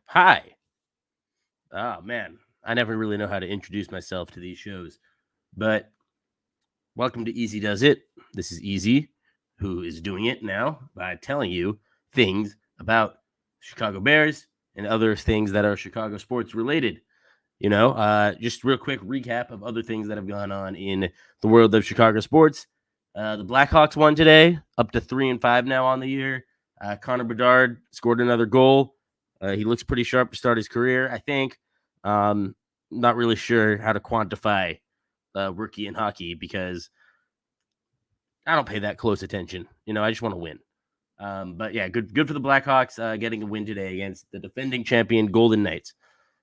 Hi. Oh, man. I never really know how to introduce myself to these shows, but welcome to Easy Does It. This is Easy, who is doing it now by telling you things about Chicago Bears and other things that are Chicago sports related. Just real quick recap of other things that have gone on in the world of Chicago sports. The Blackhawks won today, up to 3-5 now on the year. Connor Bedard scored another goal. He looks pretty sharp to start his career, I think. Not really sure how to quantify rookie in hockey because I don't pay that close attention. I just want to win. But yeah, good for the Blackhawks getting a win today against the defending champion Golden Knights.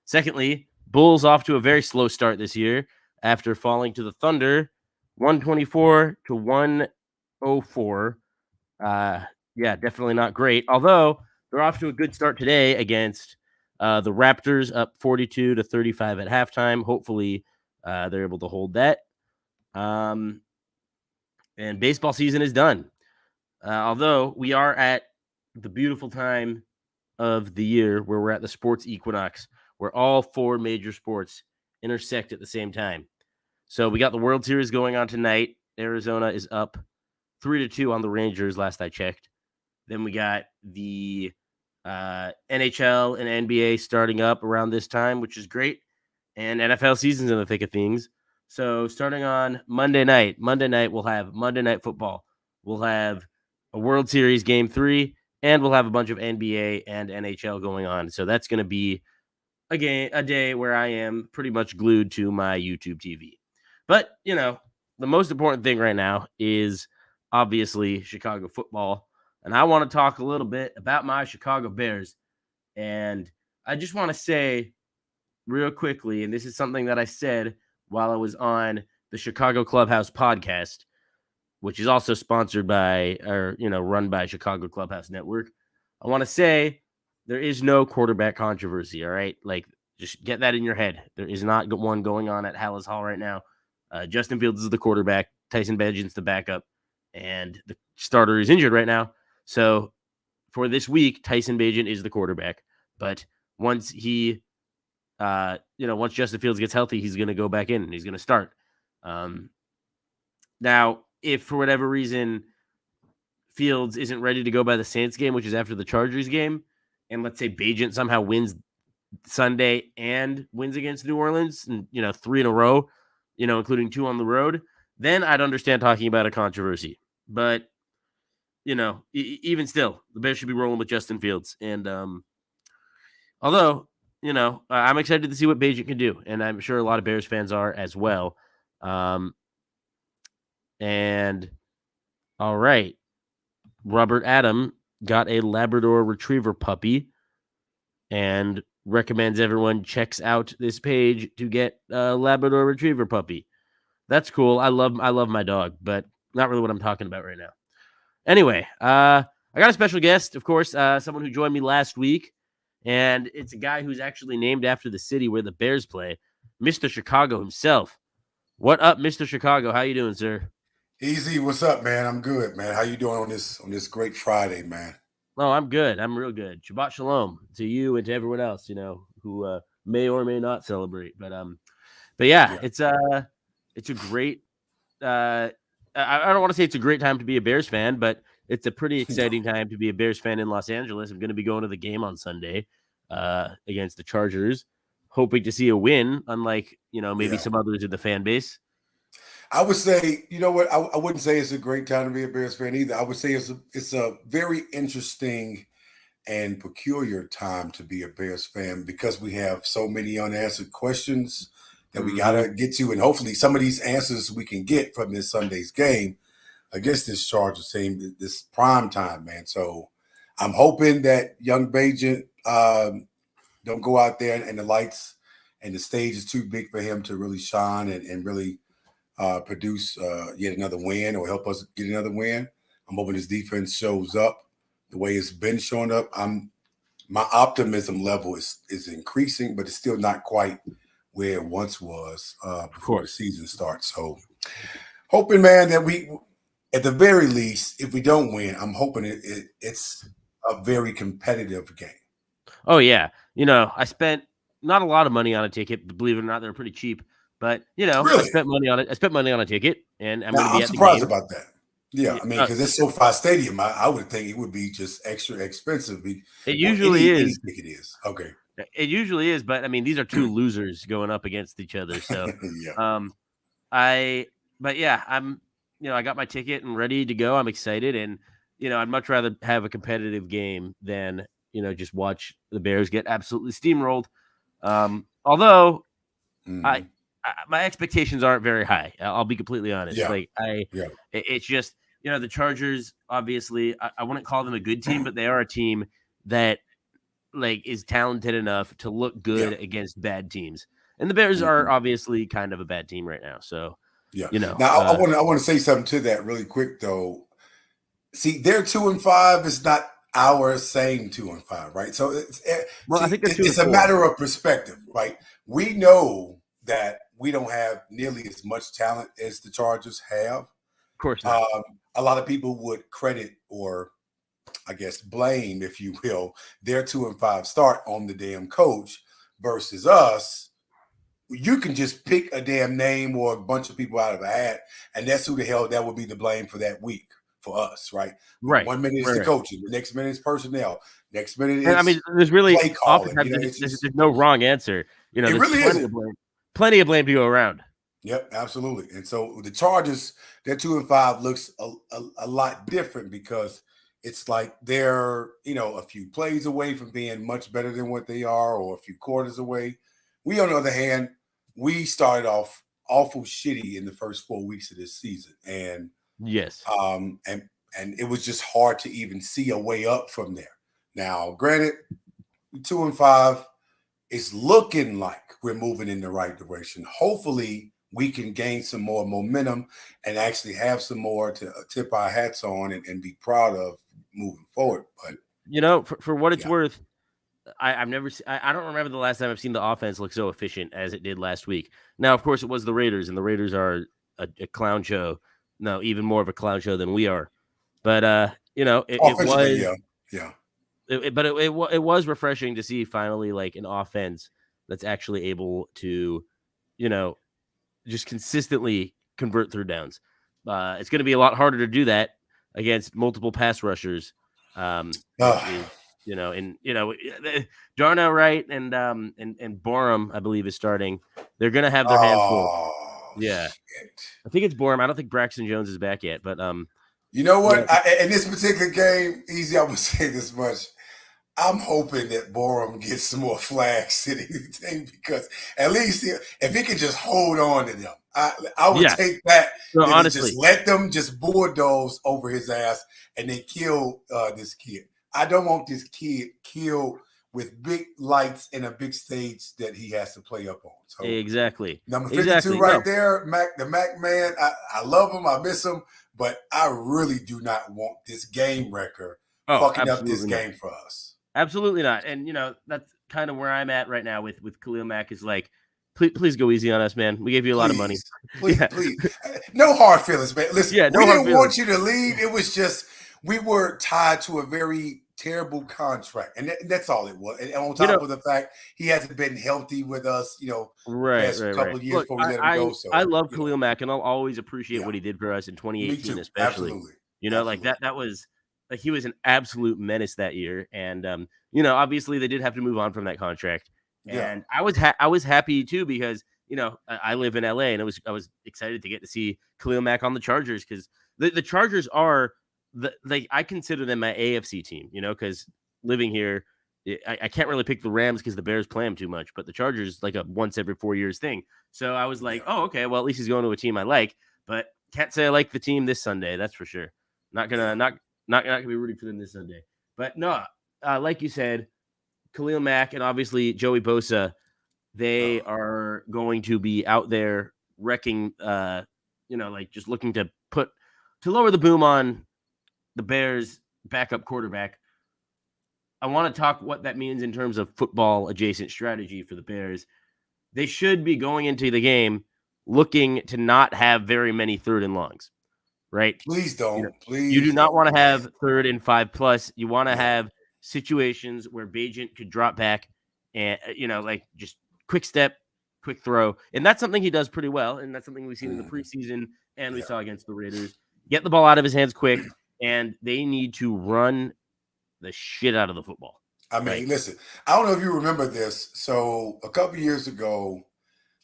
Secondly, Bulls off to a very slow start this year after falling to the Thunder 124 to 104. Yeah, definitely not great. Although they're off to a good start today against the Raptors, up 42 to 35 at halftime. Hopefully, they're able to hold that. And baseball season is done. Although we are at the beautiful time of the year where we're at the sports equinox, where all four major sports intersect at the same time. So we got the World Series going on tonight. Arizona is up 3-2 on the Rangers, last I checked. Then we got the NHL and NBA starting up around this time, which is great. And NFL season's in the thick of things. So starting on Monday night we'll have Monday Night Football. We'll have a World Series Game 3, and we'll have a bunch of NBA and NHL going on. So that's going to be a day where I am pretty much glued to my YouTube TV. But, the most important thing right now is obviously Chicago football. And I want to talk a little bit about my Chicago Bears. And I just want to say real quickly, and this is something that I said while I was on the Chicago Clubhouse podcast, which is also sponsored by or run by Chicago Clubhouse Network. I want to say there is no quarterback controversy. All right, like just get that in your head. There is not one going on at Hallis Hall right now. Justin Fields is the quarterback. Tyson Bagent's the backup, and the starter is injured right now. So for this week, Tyson Bagent is the quarterback. But once once Justin Fields gets healthy, he's going to go back in and he's going to start. Now, if for whatever reason Fields isn't ready to go by the Saints game, which is after the Chargers game, and let's say Bagent somehow wins Sunday and wins against New Orleans, and 3 in a row, including 2 on the road, then I'd understand talking about a controversy. But even still, the Bears should be rolling with Justin Fields. And although I'm excited to see what Bagent can do, and I'm sure a lot of Bears fans are as well. And all right, Robert Adam got a Labrador Retriever puppy and recommends everyone checks out this page to get a Labrador Retriever puppy. That's cool. I love my dog, but not really what I'm talking about right now. Anyway, I got a special guest, of course, someone who joined me last week, and it's a guy who's actually named after the city where the Bears play, Mr. Chicago himself. What up, Mr. Chicago? How you doing, sir? Easy, what's up, man? I'm good, man. How you doing on this great Friday, man? Oh, I'm good. I'm real good. Shabbat shalom to you and to everyone else, who may or may not celebrate. But yeah, Yeah. it's a great. I don't want to say it's a great time to be a Bears fan, but it's a pretty exciting time to be a Bears fan in Los Angeles. I'm going to be going to the game on Sunday against the Chargers, hoping to see a win. Unlike maybe Yeah. some others in the fan base. I would say, you know what? I wouldn't say it's a great time to be a Bears fan either. I would say it's a very interesting and peculiar time to be a Bears fan because we have so many unanswered questions that we Mm-hmm. gotta get to, and hopefully some of these answers we can get from this Sunday's game against this Chargers team, this prime time, man. So I'm hoping that young Bajent don't go out there and the lights and the stage is too big for him to really shine and really produce yet another win or help us get another win. I'm hoping this defense shows up the way it's been showing up. My optimism level is increasing, but it's still not quite where it once was Of before the course. season starts. So hoping, man, that we, at the very least, if we don't win, I'm hoping it's a very competitive game. Oh yeah, I spent not a lot of money on a ticket, but believe it or not, they're pretty cheap. But I Really? spent money on it. I spent money on a ticket, and I'm Now going to I'm be at the surprised game. about that. Yeah, Yeah, I mean, because it's SoFi Stadium, I would think it would be just extra expensive. it Well, usually any is. ticket is okay. It usually is, but I mean, these are two losers going up against each other. So, Yeah. um, I, but yeah, I got my ticket and ready to go. I'm excited, and I'd much rather have a competitive game than just watch the Bears get absolutely steamrolled. Although I, Mhm. my expectations aren't very high. I'll be completely honest. Yeah. Like Yeah. it's just the Chargers. Obviously, I wouldn't call them a good team, but they are a team that like is talented enough to look Yeah. good against bad teams. And the Bears are Mhm. obviously kind of a bad team right now. So, Yeah. you know, Now I uh, want to I want to say something to that really quick though. See, their 2-5 is not our same 2-5, right? So well, I think they're two and it's a four. matter of perspective, right? We know that we don't have nearly as much talent as the Chargers have. Of course not. Um, a lot of people would credit or I guess blame, if you will, their 2-5 start on the damn coach versus us. You can just pick a damn name or a bunch of people out of a hat, and that's who the hell that would be the blame for that week for us, right? Right. 1 minute it's the Right. coaching, the next minute it's personnel, next minute And I mean, it's there's really play calling. oftentimes It's just there's no wrong answer. it There's really isn't. plenty of blame to go around. Yep, absolutely. And so the Chargers, their 2-5 looks a lot different because it's like they're, a few plays away from being much better than what they are, or a few quarters away. We, on the other hand, we started off awful shitty in the first 4 weeks of this season. And Yes. um and and it was just hard to even see a way up from there. Now, granted, 2-5, it's looking like we're moving in the right direction. Hopefully, we can gain some more momentum and actually have some more to tip our hats on and be proud of moving forward. But For what it's yeah, worth, I've never I don't remember the last time I've seen the offense look so efficient as it did last week. Now, of course, it was the Raiders, and the Raiders are a clown show. No, even more of a clown show than we are. But it offensively, was yeah, yeah, it was refreshing to see finally like an offense that's actually able to, you know, just consistently convert third downs. It's going to be a lot harder to do that against multiple pass rushers. Which is and Darnell Wright and Borum, I believe, is starting. They're going to have their hands full. oh Yeah, shit. I think it's Borum. I don't think Braxton Jones is back yet, but You know yeah, what? In this particular game, easy, I would say this much. I'm hoping that Borum gets some more flags sitting in the team because at least if he could just hold on to them, I would yeah. take that No, than to just honestly, let them just bulldoze over his ass and they kill this kid. I don't want this kid killed with big lights and a big stage that he has to play up on. So exactly, number 52 exactly. right No, there, the Mac man. I love him. I miss him, but I really do not want this game record oh, fucking up this absolutely not. game for us. Absolutely not. And that's kind of where I'm at right now with Khalil Mack is like, please go easy on us, man. We gave you a lot of money. Please, please, Yeah. please. No hard feelings, man. Listen, Yeah, we no hard didn't feelings. want you to leave. It was just we were tied to a very terrible contract, and that's all it was. And on You top know, of the fact he hasn't been healthy with us, the right, past right, right. couple of years Look, before we let him go. I So love Khalil Mack, and I'll always appreciate yeah, what he did for us in me 2018, too. especially. Absolutely, Like absolutely. that was like he was an absolute menace that year. And obviously they did have to move on from that contract. Yeah, And I was happy too because I live in LA and I was excited to get to see Khalil Mack on the Chargers because the Chargers are I consider them my AFC team, because living here, I can't really pick the Rams because the Bears play them too much, but the Chargers like a once every 4 years thing. So I was like, yeah. oh, okay, well at least he's going to a team I like, but can't say I like the team this Sunday. That's for sure. Not gonna Yeah. not gonna be rooting for them this Sunday. But no, like you said, Khalil Mack and obviously Joey Bosa, they Oh, are going to be out there wrecking. Like just looking to lower the boom on the Bears' backup quarterback. I want to talk what that means in terms of football adjacent strategy for the Bears. They should be going into the game looking to not have very many third and longs, right? please You know, don't. you do Please not don't. want to Right. have third and 5+. You want to Yeah. have situations where Bajent could drop back and, like just quick step, quick throw. And that's something he does pretty well. And that's something we've seen in the preseason and we saw against the Raiders. Get the ball out of his hands quick, and they need to run the shit out of the football. I mean, listen, I don't know if you remember this. So a couple years ago,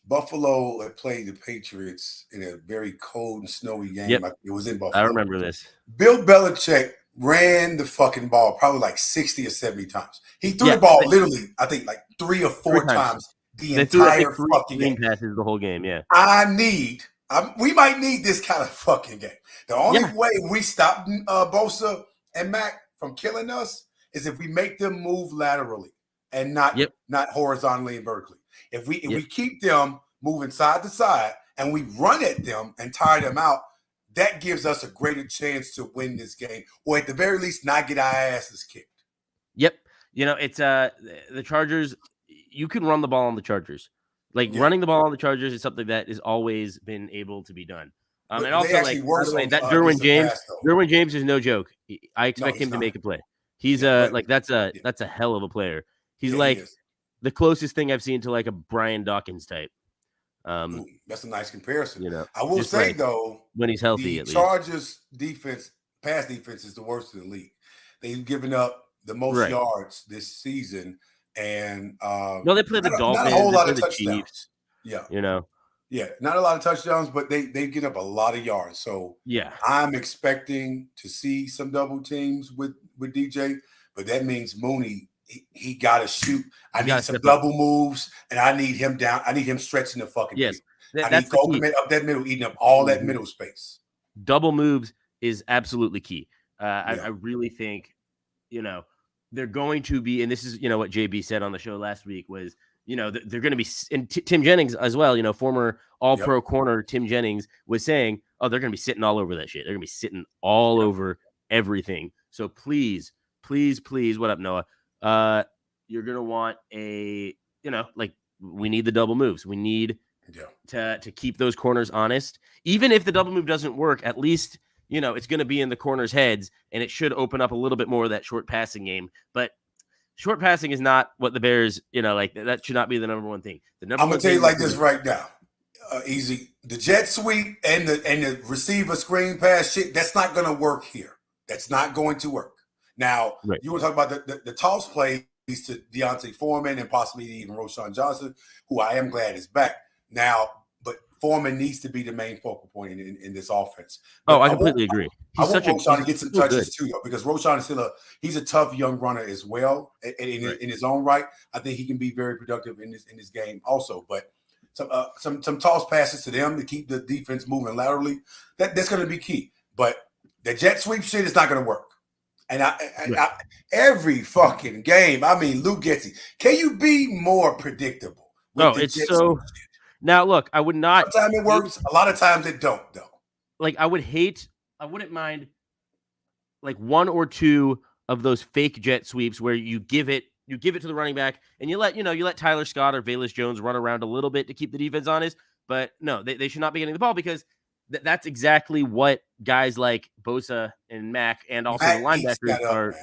Buffalo had played the Patriots in a very cold and snowy game. Yep. It was in Buffalo. I remember this. Bill Belichick ran the fucking ball probably like 60 or 70 times. He threw the ball literally, I think, like 3 or 4 times the entire fucking game. Passes the whole game, yeah. We might need this kind of fucking game. The only way we stop Bosa and Mac from killing us is if we make them move laterally and not horizontally and vertically. If we keep them moving side to side and we run at them and tire them out, that gives us a greater chance to win this game, or at the very least not get our asses kicked. Yep. It's the Chargers. You can run the ball on the Chargers. Running the ball on the Chargers is something that has always been able to be done. And also, that Derwin James is no joke. I expect him to make a play. He's that's a hell of a player. He's the closest thing I've seen to like a Brian Dawkins type. That's a nice comparison. I will say though, when he's healthy, the Chargers defense, pass defense, is the worst in the league. They've given up the most yards this season, and they play the Dolphins. Not a whole lot of touchdowns. Chiefs, not a lot of touchdowns, but they get up a lot of yards. So I'm expecting to see some double teams with DJ, but that means Mooney. He got to shoot. I need some double moves, and I need him down. I need him stretching the fucking field. I need Coleman up that middle, eating up all that middle space. Double moves is absolutely key. I really think, they're going to be, and this is, what JB said on the show last week was, they're going to be, and Tim Jennings as well, former all-pro corner Tim Jennings was saying, they're going to be sitting all over that shit. They're going to be sitting all over everything. So please, what up, Noah? You're gonna want we need the double moves. We need to keep those corners honest. Even if the double move doesn't work, at least it's gonna be in the corners' heads, and it should open up a little bit more of that short passing game. But short passing is not what the Bears, that should not be the number one thing. I'm gonna tell you like this right now, easy. The jet sweep and the receiver screen pass shit, that's not gonna work here. That's not going to work. Now, you want to talk about the toss plays to Deontay Foreman and possibly even Roschon Johnson, who I am glad is back. Now, but Foreman needs to be the main focal point in this offense. But I completely agree. I want Roschon to get some touches too, though, because Roschon is still he's a tough young runner as well. In his own right, I think he can be very productive in this game also. But some toss passes to them to keep the defense moving laterally, that's going to be key. But the jet sweep shit is not going to work. And I every fucking game, I mean, Luke Getsy, can you be more predictable? No, it's so. Now, look, I would not. Sometimes it works. A lot of times it don't, though. I wouldn't mind, one or two of those fake jet sweeps where you give it to the running back and you let Tyler Scott or Velus Jones run around a little bit to keep the defense honest. But no, they should not be getting the ball because that's exactly what guys like Bosa and Mac and also the linebackers are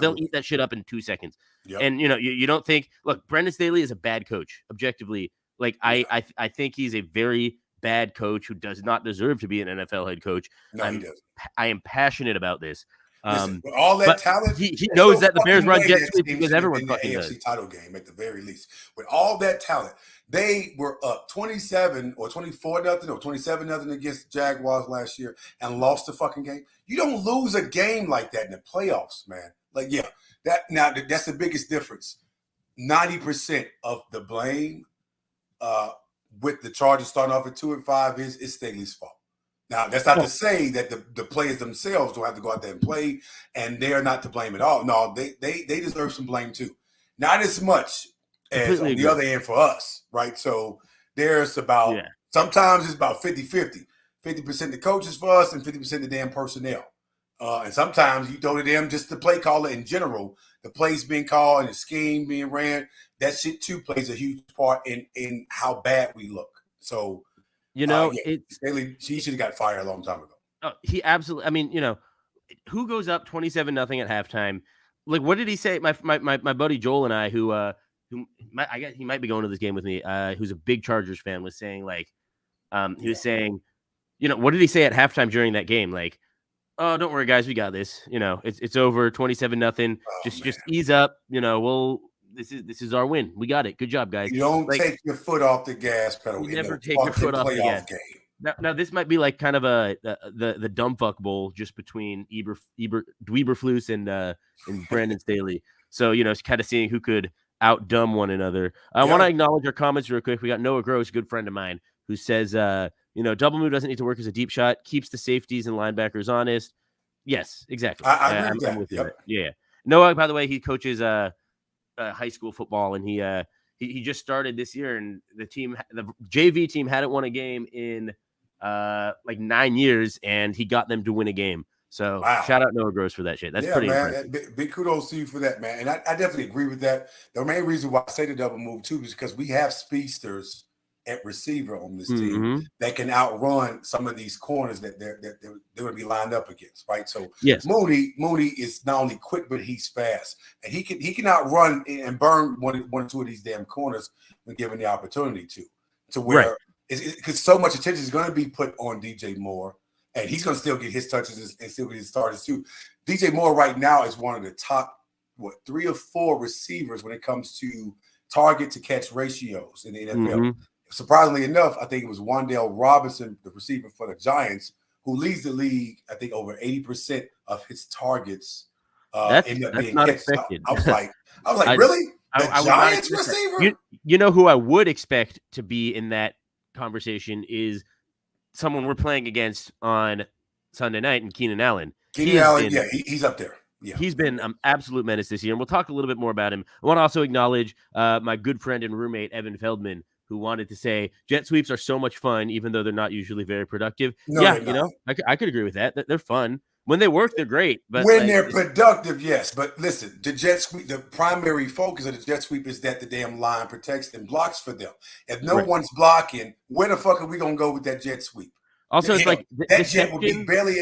they'll eat that shit up in 2 seconds. Yep. And you don't think, look, Brendan Staley is a bad coach, objectively. I think he's a very bad coach who does not deserve to be an NFL head coach. No, he doesn't. I am passionate about this. Listen, with all that talent, he knows that the Bears run jet sweep because everyone fucking does. AFC title game at the very least. With all that talent, they were up 27 or 24-0 or 27-0 against Jaguars last year and lost the fucking game. You don't lose a game like that in the playoffs, man. That's the biggest difference. 90% of the blame with the Chargers starting off at 2-5 is Staley's fault. Now, that's not to say that the players themselves don't have to go out there and play, and they're not to blame at all. No, they deserve some blame too. Not as much as on the other end for us, right? So there's about sometimes it's about 50-50. 50% the coaches for us and 50% the damn personnel. And sometimes you throw to them just the play caller in general, the plays being called and the scheme being ran. That shit too plays a huge part in how bad we look. So Staley, he should have got fired a long time ago. He absolutely. I mean, who goes up 27-0 at halftime? like, what did he say? My buddy Joel and I, I guess he might be going to this game with me, who's a big Chargers fan, was saying like, he was saying, what did he say at halftime during that game? Like, oh, don't worry, guys, we got this. It's over, 27-0. Oh, Just ease up. This is our win. We got it. Good job, guys. You don't Like, take your foot off the gas pedal. you never take your foot off the gas. Game. Now, this might be like kind of the dumb fuck bowl just between Dweeberflus and Brandon Staley. So it's kind of seeing who could out dumb one another. I want to acknowledge our comments real quick. We got Noah Gross, a good friend of mine, who says, double move doesn't need to work as a deep shot, keeps the safeties and linebackers honest. Yes, exactly. I agree with that. Yep. Yeah. Noah, by the way, he coaches high school football, and he just started this year, and the JV team hadn't won a game in like 9 years, and he got them to win a game. So shout out Noah Gross for that shit. That's pretty impressive. Big kudos to you for that, man. And I definitely agree with that. The main reason why I say the double move too is because we have speedsters at receiver on this team that can outrun some of these corners that they're going to be lined up against, right? So yes. Mooney is not only quick, but he's fast, and he can outrun and burn one or two of these damn corners when given the opportunity to where because so much attention is going to be put on DJ Moore, and he's going to still get his touches and still get his starters too. DJ Moore right now is one of the top 3 or 4 receivers when it comes to target to catch ratios in the NFL. Surprisingly enough, I think it was Wan'Dale Robinson, the receiver for the Giants, who leads the league, I think, over 80% of his targets end up being not catched. expected. I was like, really? The Giants receiver? You know who I would expect to be in that conversation is someone we're playing against on Sunday night, and Keenan Allen. He's up there. Yeah. He's been an absolute menace this year, and we'll talk a little bit more about him. I want to also acknowledge my good friend and roommate, Evan Feldman, who wanted to say jet sweeps are so much fun, even though they're not usually very productive. I could agree with that. They're fun. When they work, they're great. But when they're productive, yes. But listen, the jet sweep, the primary focus of the jet sweep is that the damn line protects and blocks for them. If no one's blocking, where the fuck are we going to go with that jet sweep? Also, it's like that jet would be barely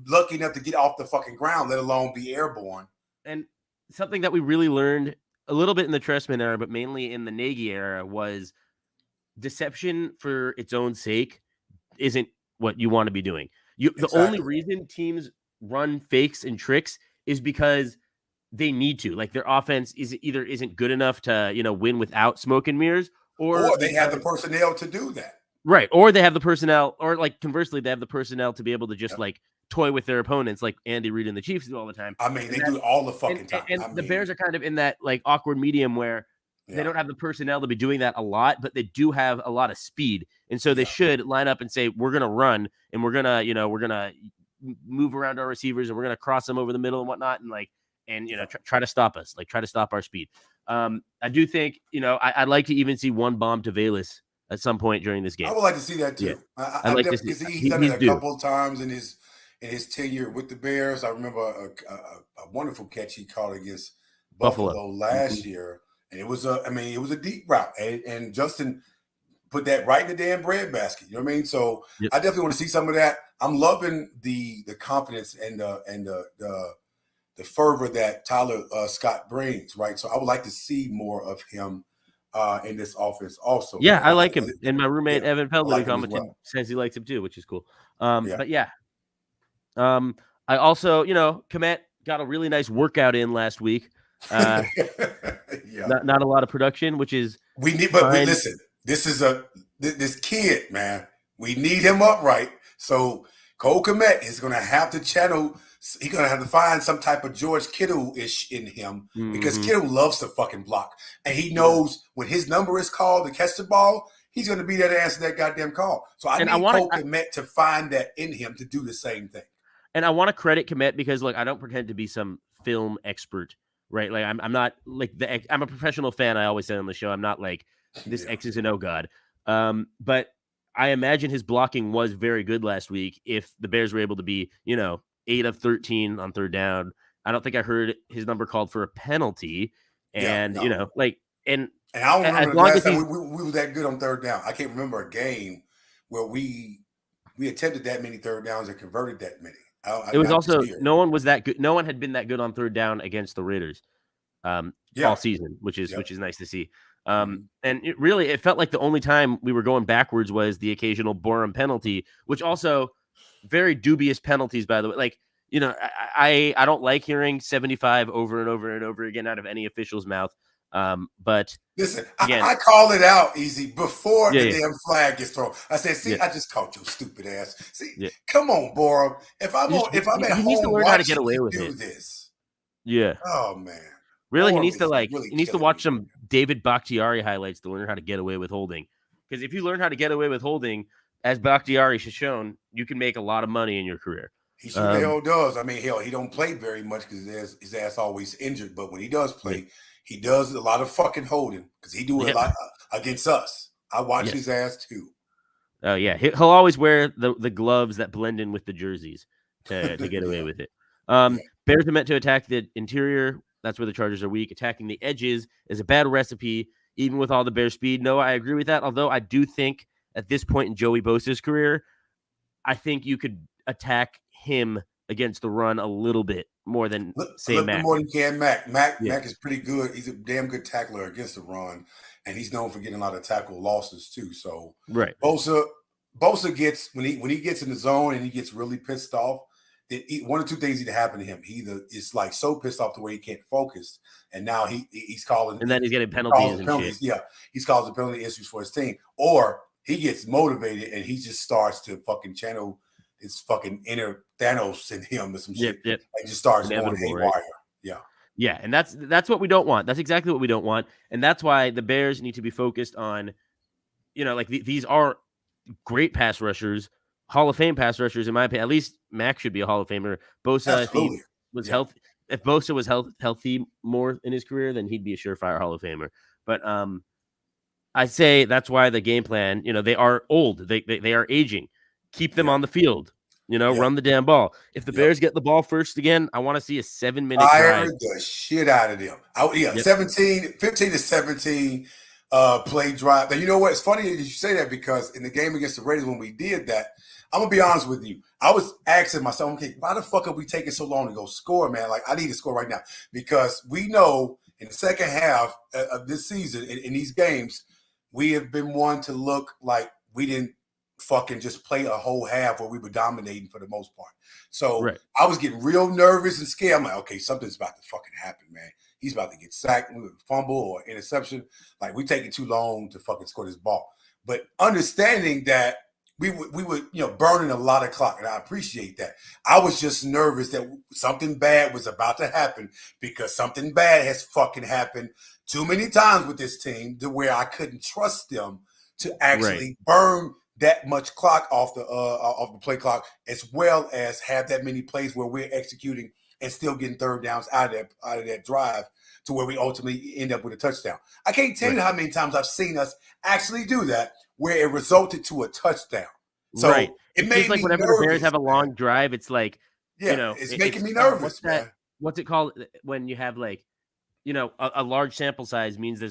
lucky enough to get off the fucking ground, let alone be airborne. And something that we really learned a little bit in the Trestman era, but mainly in the Nagy era, was deception for its own sake isn't what you want to be doing. The only reason teams run fakes and tricks is because they need to. Like, their offense isn't good enough to win without smoke and mirrors, or they have the personnel to do that. Right, or they have the personnel, or like conversely, they have the personnel to be able to just like toy with their opponents, like Andy Reid and the Chiefs do all the time. I mean, they do it all the fucking time. And the Bears are kind of in that like awkward medium where they don't have the personnel to be doing that a lot, but they do have a lot of speed. And so they should line up and say, we're going to run, and we're going to move around our receivers, and we're going to cross them over the middle and whatnot. And try to stop us, try to stop our speed. I do think, I'd like to even see one bomb to Valus at some point during this game. I would like to see that too. Yeah. I like to see, because he's done it a couple of times in his tenure with the Bears. I remember a wonderful catch he caught against Buffalo last year. And it was a deep route, and Justin put that right in the damn bread basket. You know what I mean? So I definitely want to see some of that. I'm loving the confidence and the fervor that Tyler Scott brings, right? So I would like to see more of him in this offense also. Yeah, I like him. And my roommate Evan Feldman says he likes him too, which is cool. But I also, Komet got a really nice workout in last week. Not a lot of production, which is we need. But listen, this is this kid, man. We need him upright. So Cole Kmet is going to have to channel. He's going to have to find some type of George Kittle-ish in him, because Kittle loves to fucking block, and he knows when his number is called to catch the ball, he's going to be there to answer that goddamn call. So I need Cole Kmet to find that in him to do the same thing. And I want to credit Kmet because, look, I don't pretend to be some film expert. Right, like I'm not like I'm a professional fan. I always say on the show, I'm not like this X's and O god. But I imagine his blocking was very good last week. If the Bears were able to be, 8 of 13 on third down, I don't think I heard his number called for a penalty. And and I don't remember the last time we were that good on third down. I can't remember a game where we attempted that many third downs and converted that many. It was Not this also year. no one was that good. No one had been that good on third down against the Raiders all season, which is nice to see. And it felt like the only time we were going backwards was the occasional Borum penalty, which also very dubious penalties, by the way. Like, I don't like hearing 75 over and over and over again out of any official's mouth. But listen, again, I call it out easy before the yeah. damn flag gets thrown. I said, "See, Yeah. I just caught your stupid ass. See, Yeah. come on, Borum. If I'm at He needs to home learn how to get watching away you with do it. this, Yeah. oh man, Really, Borum he really needs to killing me. watch some David Bakhtiari highlights to learn how to get away with holding. Because if you learn how to get away with holding, as Bakhtiari has shown, you can make a lot of money in your career. He sure the hell does. I mean, hell, he don't play very much because his ass always injured. But when he does play, he does a lot of fucking holding because he do a lot against us. I watch his ass too. Oh yeah, he'll always wear the gloves that blend in with the jerseys to get away with it. Bears are meant to attack the interior. That's where the Chargers are weak. Attacking the edges is a bad recipe, even with all the Bears speed. No, I agree with that. Although I do think at this point in Joey Bosa's career, I think you could attack him against the run a little bit more than say Mac. More than you can Mac. Mac is pretty good. He's a damn good tackler against the run, and he's known for getting a lot of tackle losses too. So Bosa gets when he gets in the zone and he gets really pissed off. One or two things need to happen to him. He either is like so pissed off the way he can't focus, and now he's calling, and then he's getting penalties and shit. Yeah, he's causing penalty issues for his team, or he gets motivated and he just starts to fucking channel his fucking inner Thanos in him or some shit. And just starts going haywire. Right? Yeah, and that's what we don't want. That's exactly what we don't want, and that's why the Bears need to be focused on, like these are great pass rushers. Hall of Fame pass rushers, in my opinion. At least Mac should be a Hall of Famer. Bosa, if he was healthy, if Bosa was healthy more in his career, then he'd be a surefire Hall of Famer. But I say that's why the game plan. They are old. They are aging. Keep them on the field. Run the damn ball. If the Bears get the ball first again, I want to see a 7-minute drive. The shit out of them. 15 to 17. Play drive. Now, you know what? It's funny that you say that because in the game against the Raiders, when we did that, I'm gonna be honest with you. I was asking myself, okay, why the fuck are we taking so long to go score, man? Like, I need to score right now because we know in the second half of this season, in these games, we have been one to look like we didn't fucking just play a whole half where we were dominating for the most part. So I was getting real nervous and scared. I'm like, okay, something's about to fucking happen, man. He's about to get sacked with a fumble or interception. Like, we taking too long to fucking score this ball. But understanding that we were burning a lot of clock, and I appreciate that. I was just nervous that something bad was about to happen because something bad has fucking happened too many times with this team to where I couldn't trust them to actually burn that much clock off the play clock, as well as have that many plays where we're executing and still getting third downs out of that drive to where we ultimately end up with a touchdown. I can't tell you how many times I've seen us actually do that where it resulted to a touchdown. So it made me whenever nervous, the Bears have a long drive, it's like, it's making me nervous, man. What's it called when you have like, a large sample size means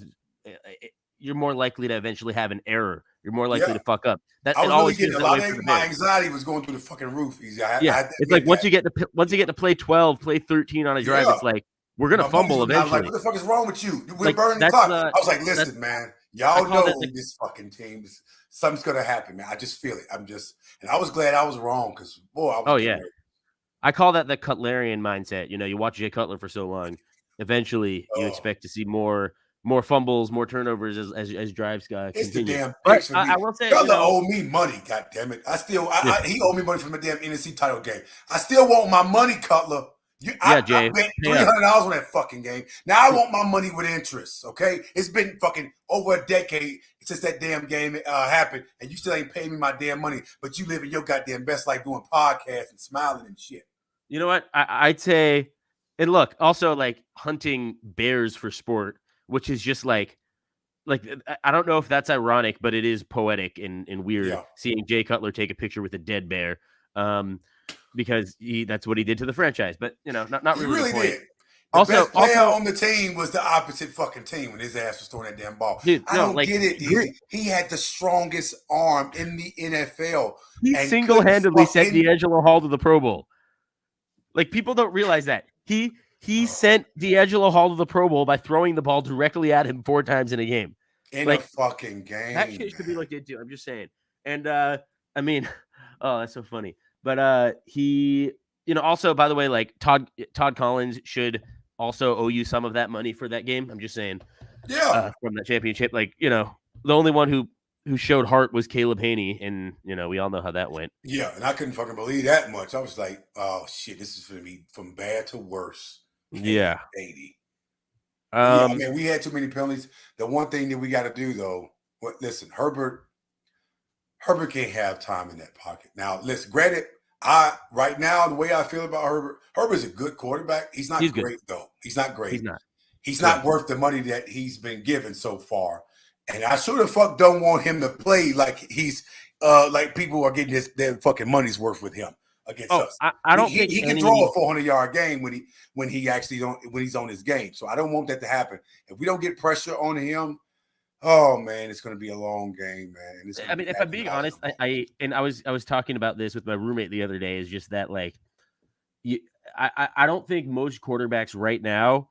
you're more likely to eventually have an error. You're more likely to fuck up. I was really getting a lot of my anxiety was going through the fucking roof. It's like once you get to play 12, play 13 on a drive, it's like we're gonna fumble eventually. I was like, what the fuck is wrong with you? We're burning the clock. I was like, listen, man, y'all know this fucking team. Something's gonna happen, man. I just feel it. And I was glad I was wrong because boy, I was. I call that the Cutlerian mindset. You watch Jay Cutler for so long, eventually you expect to see more fumbles, more turnovers as drives continue. It's the damn picks for me. I will say, Cutler owe me money. God damn it! He owed me money from the damn NFC title game. I still want my money, Cutler. I bet $300 on that fucking game. Now I want my money with interest. Okay, it's been fucking over a decade since that damn game happened, and you still ain't paying me my damn money. But you living your goddamn best life doing podcasts and smiling and shit. You know what? I'd say, and look, also like hunting bears for sport, which is just like I don't know if that's ironic, but it is poetic and weird seeing Jay Cutler take a picture with a dead bear. Because that's what he did to the franchise, but not really the point. Did. The best player on the team was the opposite fucking team when his ass was throwing that damn ball. Dude, I don't get it. He had the strongest arm in the NFL. He single-handedly sent D'Angelo Hall to the Pro Bowl. Like people don't realize that he sent D'Angelo Hall to the Pro Bowl by throwing the ball directly at him 4 times in a game. In a Like fucking that game, shit should be man. looked into. I'm just saying. And I mean, oh, that's so funny. But he, also by the way, like Todd Collins should also owe you some of that money for that game. I'm just saying. Yeah. From that championship, like the only one who showed heart was Caleb Haney, and we all know how that went. Yeah, and I couldn't fucking believe that much. I was like, oh shit, this is gonna be from bad to worse. Caleb Yeah. Haney. But yeah, I Um. mean, we had too many penalties. The one thing that we got to do though, listen, Herbert can't have time in that pocket. Now, listen, granted, right now the way I feel about Herbert's a good quarterback. He's not He's good. great though. He's not great. He's not. He's Yeah. not worth the money that he's been given so far. And I sure the fuck don't want him to play like he's like people are getting their fucking money's worth with him against us. I don't think he can throw a 400-yard game when he's on his game. So I don't want that to happen. If we don't get pressure on him, oh man, it's going to be a long game, man. I mean, if I'm being honest, I was talking about this with my roommate the other day. Is just that like, I don't think most quarterbacks right now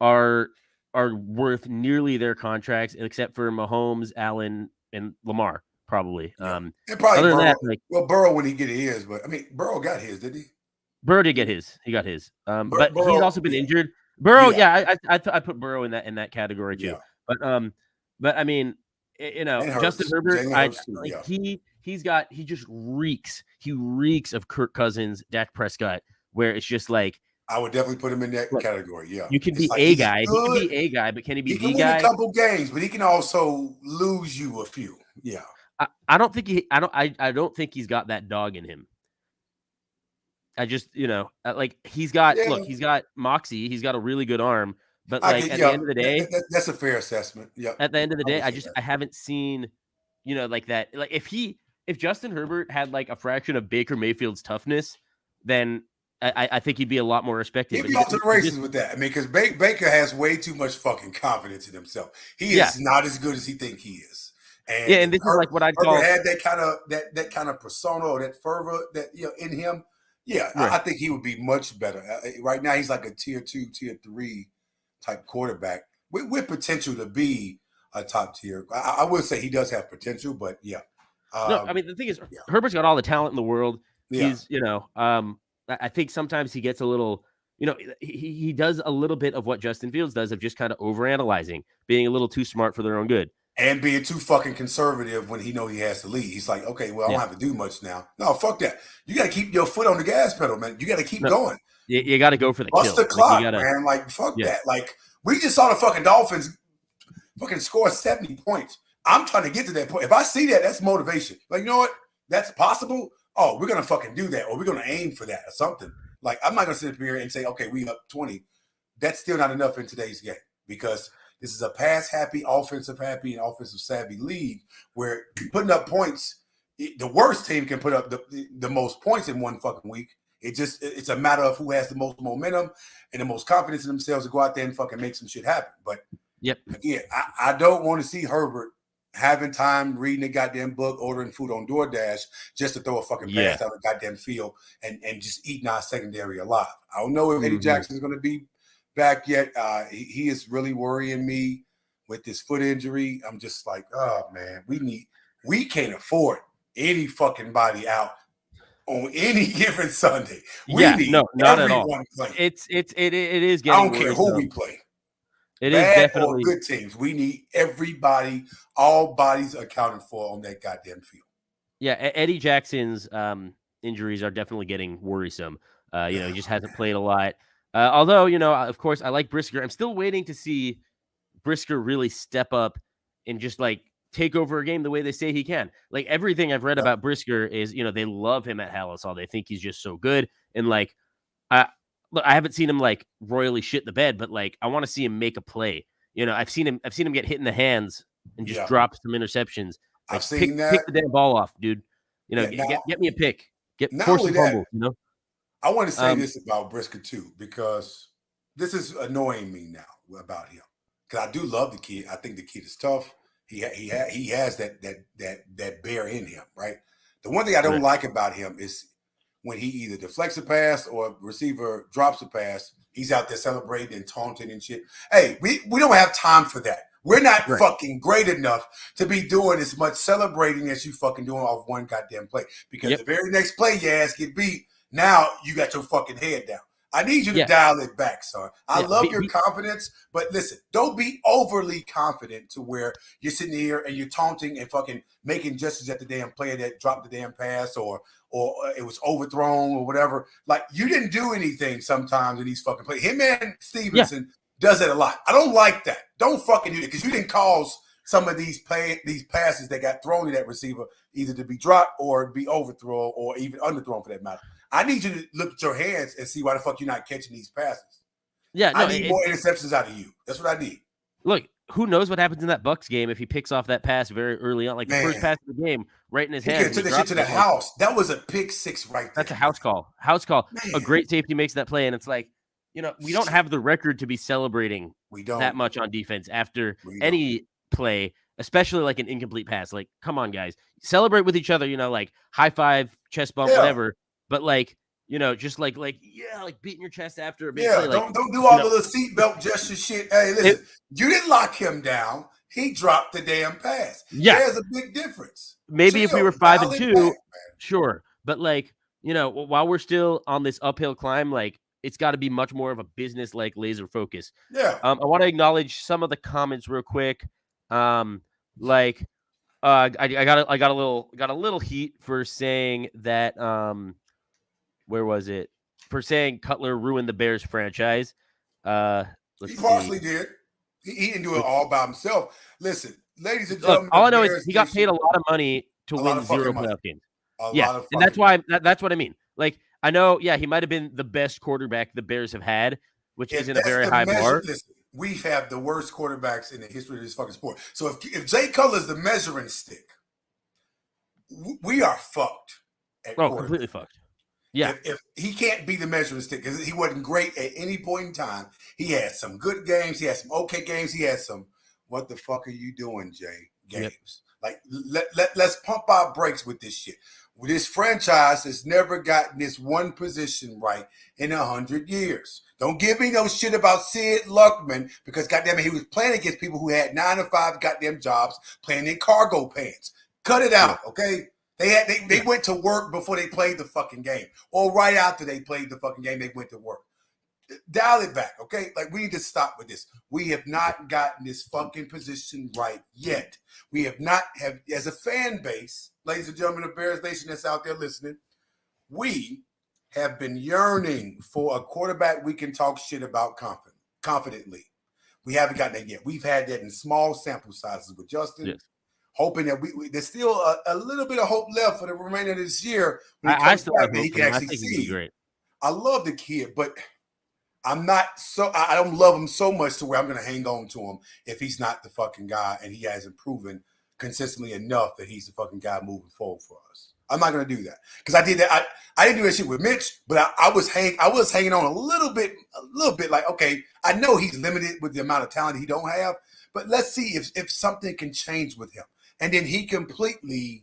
are worth nearly their contracts, except for Mahomes, Allen, and Lamar, probably. Yeah. And probably other Burrow, than that, like, Burrow when he get his, but I mean, Burrow got his, did he? Burrow did get his. He got his. But Burrow, he's also been injured. Burrow, I put Burrow in that category too. Yeah. But I mean, Justin Herbert, he just reeks. He reeks of Kirk Cousins, Dak Prescott, where it's just like, I would definitely put him in that category. Yeah, you can be a guy. He can be a guy, but can he be the guy? He can win a couple games, but he can also lose you a few. Yeah, I don't think I don't think he's got that dog in him. I just like he's got moxie. He's got a really good arm, but like at the end of the day, that's a fair assessment. Yeah. At the end of the day, I haven't seen like that. Like if Justin Herbert had like a fraction of Baker Mayfield's toughness, then I think he'd be a lot more respected. He'd be off to the races with that. I mean, because Baker has way too much fucking confidence in himself. He is not as good as he think he is. And this is like what I'd call had that kind of persona or that fervor that in him. Yeah, right. I think he would be much better. Right now, he's like a tier 2, tier 3 type quarterback with potential to be a top tier. I would say he does have potential, but yeah. No, I mean the thing is, Herbert's got all the talent in the world. He's I think sometimes he gets a little, he does a little bit of what Justin Fields does of just kind of overanalyzing, being a little too smart for their own good. And being too fucking conservative when he know he has to lead. He's like, okay, well, I don't have to do much now. No, fuck that. You got to keep your foot on the gas pedal, man. You got to keep going. You got to go for the Bust kill. The clock, man. Like, fuck that. Like, we just saw the fucking Dolphins fucking score 70 points. I'm trying to get to that point. If I see that, that's motivation. Like, you know what? That's possible. Oh, we're going to fucking do that, or we're going to aim for that or something. Like, I'm not going to sit up here and say, okay, we up 20. That's still not enough in today's game because this is a pass-happy, offensive-happy, and offensive-savvy league where putting up points, the worst team can put up the most points in one fucking week. It's a matter of who has the most momentum and the most confidence in themselves to go out there and fucking make some shit happen. But, again, I don't want to see Herbert having time reading the goddamn book, ordering food on DoorDash just to throw a fucking pass out of the goddamn field and just eating our secondary alive. I don't know if Eddie Jackson is going to be back yet. He is really worrying me with this foot injury. I'm just like, oh man, we can't afford any fucking body out on any given Sunday. Not at all. Playing. It is getting. I don't care who we play. It is definitely good teams. We need everybody, all bodies accounted for on that goddamn field. Yeah, Eddie Jackson's injuries are definitely getting worrisome. He just hasn't played a lot. Although, of course, I like Brisker. I'm still waiting to see Brisker really step up and just like take over a game the way they say he can. Like everything I've read about Brisker is, they love him at Hallisall. They think he's just so good. And like, I haven't seen him like royally shit the bed, but like I want to see him make a play. I've seen him get hit in the hands and just drop some interceptions. Like, I've seen that. Pick the damn ball off, dude. Get me a pick. Force a fumble. I want to say this about Brisker too, because this is annoying me now about him. Because I do love the kid. I think the kid is tough. He has that bear in him, right? The one thing I don't like about him is when he either deflects a pass or receiver drops a pass, he's out there celebrating and taunting and shit. Hey, we don't have time for that. We're not fucking great enough to be doing as much celebrating as you fucking doing off one goddamn play. Because the very next play your ass get beat, now you got your fucking head down. I need you to dial it back, son. I love your confidence, but listen, don't be overly confident to where you're sitting here and you're taunting and fucking making gestures at the damn player that dropped the damn pass or it was overthrown or whatever. Like, you didn't do anything sometimes in these fucking plays. Him and Stevenson does it a lot. I don't like that. Don't fucking do it because you didn't cause some of these passes that got thrown to that receiver either to be dropped or be overthrown or even underthrown for that matter. I need you to look at your hands and see why the fuck you're not catching these passes. I need more interceptions out of you. That's what I need. Look, who knows what happens in that Bucs game if he picks off that pass very early on, like the first pass of the game, right in his hand. He took that shit to the house. That was a pick six right there. That's a house call. House call. Man. A great safety makes that play, and it's like, we don't have the record to be celebrating that much on defense after any play, especially like an incomplete pass. Like, come on, guys. Celebrate with each other, like high five, chest bump, whatever. But like, just like beating your chest after a big play. Like, don't do all the little seatbelt gesture shit. Hey, listen, you didn't lock him down. He dropped the damn pass. Yeah. There's a big difference. Maybe if we were 5-2, sure. But like, while we're still on this uphill climb, like, it's got to be much more of a business like laser focus. Yeah. I want to acknowledge some of the comments real quick. I got a little heat for saying that where was it? For saying Cutler ruined the Bears franchise. He partially did. He didn't do it all by himself. Listen, ladies and gentlemen, all I know is he got paid a lot of money to win 0 playoff games. And that's why that's what I mean. Like, I know, he might have been the best quarterback the Bears have had, which isn't a very high bar. Listen, we have the worst quarterbacks in the history of this fucking sport. So if Jay Cutler is the measuring stick, we are fucked. Completely fucked. Yeah. If he can't be the measuring stick, because he wasn't great at any point in time. He had some good games. He had some okay games. He had some, what the fuck are you doing, Jay, games. Like, let's pump our brakes with this shit. This franchise has never gotten this one position right in 100 years. Don't give me no shit about Sid Luckman, because goddamn it, he was playing against people who had 9 to 5 goddamn jobs playing in cargo pants. Cut it out, okay? They went to work before they played the fucking game, or right after they played the fucking game, they went to work. Dial it back, okay? Like, we need to stop with this. We have not gotten this fucking position right yet. We have not as a fan base, ladies and gentlemen of Bears Nation that's out there listening, we have been yearning for a quarterback we can talk shit about confidently. We haven't gotten that yet. We've had that in small sample sizes with Justin, hoping that there's still a little bit of hope left for the remainder of this year. When he comes back, he can actually see. Great. I love the kid, but I don't love him so much to where I'm going to hang on to him if he's not the fucking guy and he hasn't proven consistently enough that he's the fucking guy moving forward for us. I'm not going to do that because I did that. I didn't do that shit with Mitch, but I was hanging on a little bit. Like, okay, I know he's limited with the amount of talent he don't have, but let's see if something can change with him. And then the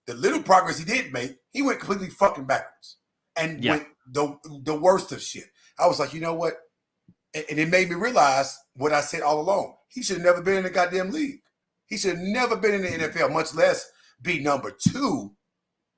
little progress he did make, he went completely fucking backwards and went the worst of shit. I was like, you know what? And it made me realize what I said all along. He should have never been in the goddamn league. He should have never been in the NFL, much less be number 2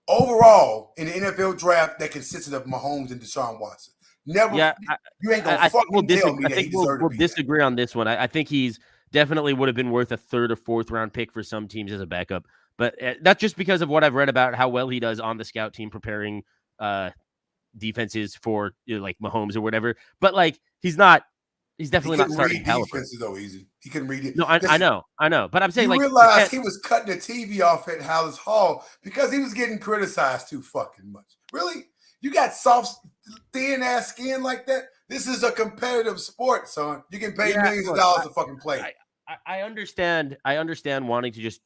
overall in the NFL draft that consisted of Mahomes and Deshaun Watson. Never. Yeah, you ain't gonna fucking tell me that he deserved to be there. We'll disagree on this one. I think he's definitely would have been worth a 3rd or 4th round pick for some teams as a backup, but that's just because of what I've read about how well he does on the scout team preparing defenses for like Mahomes or whatever. But like he's definitely not starting caliber. Defenses though, easy. He can read it. No, I know. But I'm saying you realize he was cutting the TV off at Hallis Hall because he was getting criticized too fucking much. Really? You got soft, thin ass skin like that? This is a competitive sport, son. You can pay millions of dollars to fucking play. I understand wanting to just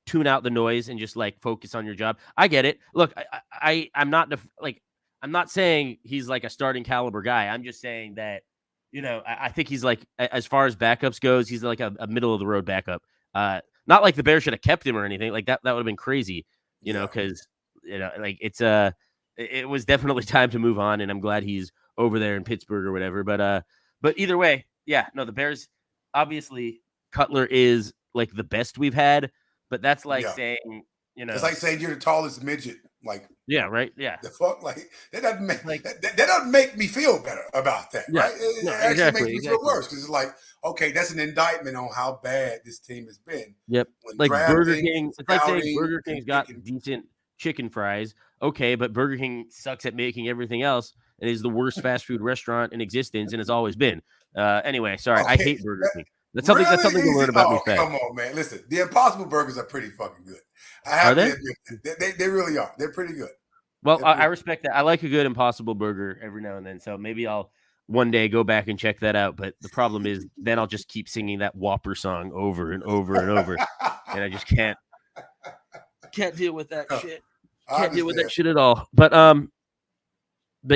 tune out the noise and just like focus on your job. I get it. Look, I'm not saying he's like a starting caliber guy. I'm just saying that, I think he's like, as far as backups goes, he's like a middle of the road backup. Not like the Bears should have kept him or anything like that. That would have been crazy, because, like it's it was definitely time to move on, and I'm glad he's over there in Pittsburgh or whatever. But either way, yeah, no, the Bears obviously Cutler is like the best we've had, but that's like Yeah. saying, It's like saying you're the tallest midget. Like, yeah, right, yeah, the fuck, like that doesn't make like that doesn't make me feel better about that, yeah, right? It no, actually makes exactly, me feel exactly. worse because it's like, okay, that's an indictment on how bad this team has been Yep. when Like Burger drafting King, and it's like saying scouting Burger and King's got picking. decent chicken fries. Okay, but Burger King sucks at making everything else and is the worst fast food restaurant in existence and has always been. Anyway, sorry, I Okay, hate Burger King. That's really something to easy. learn about me Oh, fast. come on, man. Listen, the Impossible Burgers are pretty fucking good. I Are have to they? admit that. They really are. They're pretty good. Well, They're I pretty. respect that. I like a good Impossible Burger every now and then, so maybe I'll one day go back and check that out. But the problem is, then I'll just keep singing that Whopper song over and over and over, and I just can't deal with that shit. I Can't deal with that understand. shit at all. But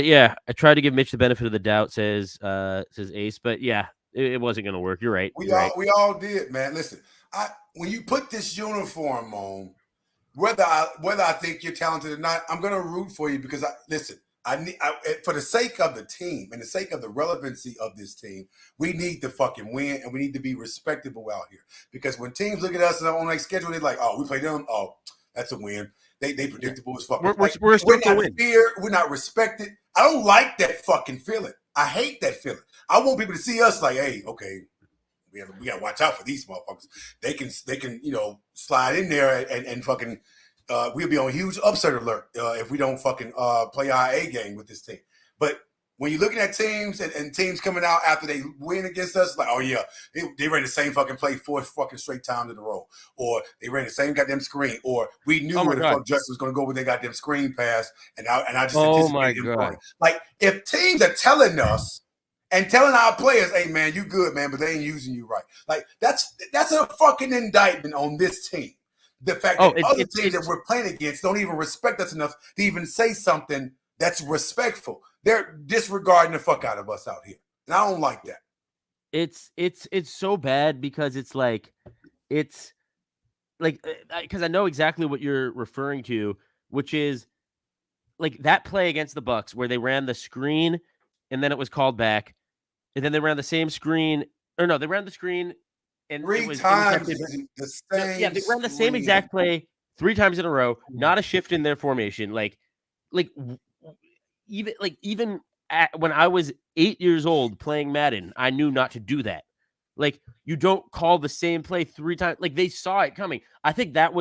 yeah, I tried to give Mitch the benefit of the doubt, says Ace. But yeah, it wasn't gonna work. You're right. You're right. We all did, man. Listen, when you put this uniform on, whether I think you're talented or not, I'm gonna root for you because for the sake of the team and the sake of the relevancy of this team, we need to fucking win and we need to be respectable out here. Because when teams look at us on their schedule, they're like, oh, we play them, oh, that's a win. They Yeah. predictable as fuck. We're Like, we're we're stoked to not win. feared, we're not respected. I don't like that fucking feeling. I hate that feeling. I want people to see us like, hey, okay, we got to watch out for these motherfuckers. They can slide in there and fucking we'll be on huge upset alert if we don't fucking play our A game with this team. But when you're looking at teams and teams coming out after they win against us, like, oh yeah, they ran the same fucking play 4 fucking straight times in a row, or they ran the same goddamn screen, or we knew Oh my where the god. fuck Justin was going to go with their goddamn screen pass, and I just Oh my anticipated him throwing god. it. Like, if teams are telling us and telling our players, hey man, you good, man, but they ain't using you right. Like, that's a fucking indictment on this team. The fact Oh, that other teams that we're playing against don't even respect us enough to even say something that's respectful. They're disregarding the fuck out of us out here. And I don't like that. it's so bad because it's like because I know exactly what you're referring to, which is like that play against the Bucks where they ran the screen and then it was called back, and then they ran the same screen, or no, they ran the screen and it 3 was times intercepted. the No, yeah, same they ran the same exact screen. play 3 times in a row, not a shift in their formation. Like even when I was 8 years old playing Madden, I knew not to do that. Like, you don't call the same play 3 times. Like, they saw it coming. I think that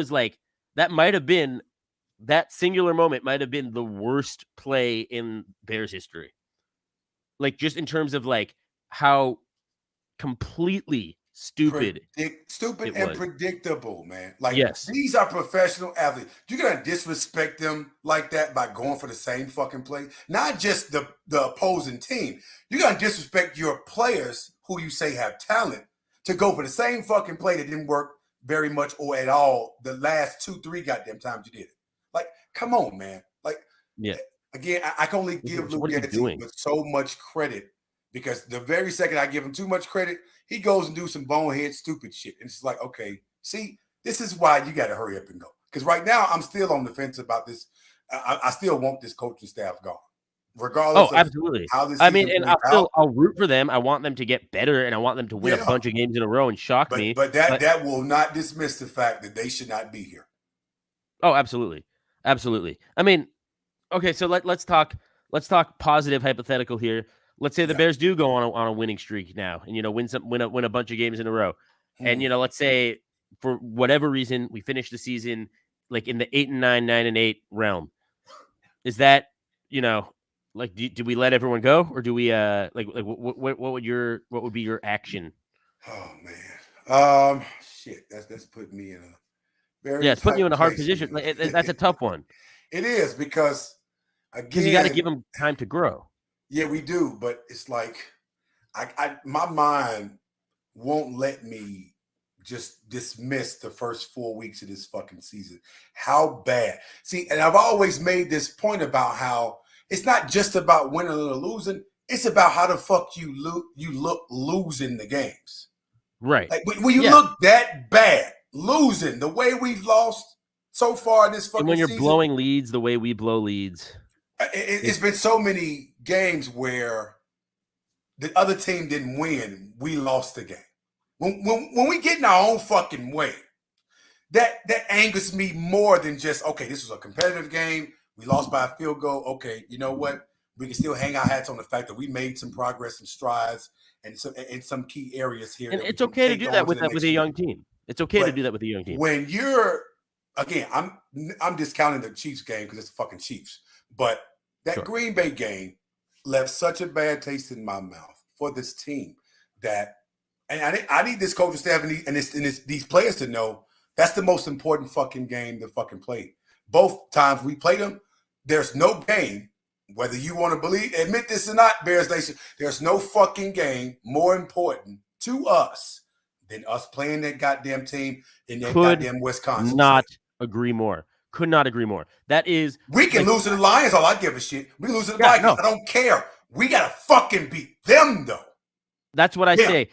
might have been that singular moment might have been the worst play in Bears history. Like, just in terms of like how completely stupid Stupid it and was. predictable, man. Like, Yes. these are professional athletes. You're gonna disrespect them like that by going for the same fucking play. Not just the opposing team. You're gonna disrespect your players who you say have talent to go for the same fucking play that didn't work very much or at all the last 2-3 goddamn times you did it. Like, come on, man. Like, Yeah. again, I can only give So Luke what are you Getty doing? with so much credit because the very second I give him too much credit, he goes and do some bonehead stupid shit. And it's like, okay, see, this is why you got to hurry up and go. Because right now I'm still on the fence about this. I still want this coaching staff gone, regardless Oh, of absolutely. how this I mean, season and plays out. I'll root for them. I want them to get better, and I want them to win a Yeah, bunch of games in a row and shock me. but But that will not dismiss the fact that they should not be here. oh, absolutely, absolutely. I mean, okay, so let's talk positive hypothetical here. Let's say the Yeah. Bears do go on a winning streak now, and win a bunch of games in a row, and Hmm. let's say for whatever reason we finish the season like in the 8-9, 9-8 realm. Is that like do we let everyone go, or do we what would be your action? Oh man. Shit. That's put me in a Yeah, very it's putting you tight in a hard place, position. man. That's a tough one It is because because you got to again, give them time to grow. yeah, we do, but it's like my mind won't let me just dismiss the first 4 weeks of this fucking season. How bad? See, and I've always made this point about how it's not just about winning or losing. It's about how the fuck you look losing the games. Right. Like when you Yeah. look that bad, losing the way we've lost so far in this And fucking when you're season. blowing leads the way we blow leads. It's been so many games where the other team didn't win, we lost the game. When we get in our own fucking way, that angers me more than just, okay, this was a competitive game. We lost by a field goal. Okay, you know what? We can still hang our hats on the fact that we made some progress and strides and in some key areas here. And that it's we can okay to take do on that to with the next a year. young team. It's okay to do that with a young team. When you're, again, I'm discounting the Chiefs game because it's the fucking Chiefs. But that Green Bay game left such a bad taste in my mouth for this team that, and I need this coaching staff and these players to know that's the most important fucking game to fucking play. Both times we played them, there's no game, whether you want to admit this or not, Bears Nation, there's no fucking game more important to us than us playing that goddamn team in that goddamn Wisconsin. Not agree more. Could not agree more. That is, we can lose to the Lions. All I give a shit. We lose to the Vikings. I don't care. We gotta fucking beat them though. That's what I say.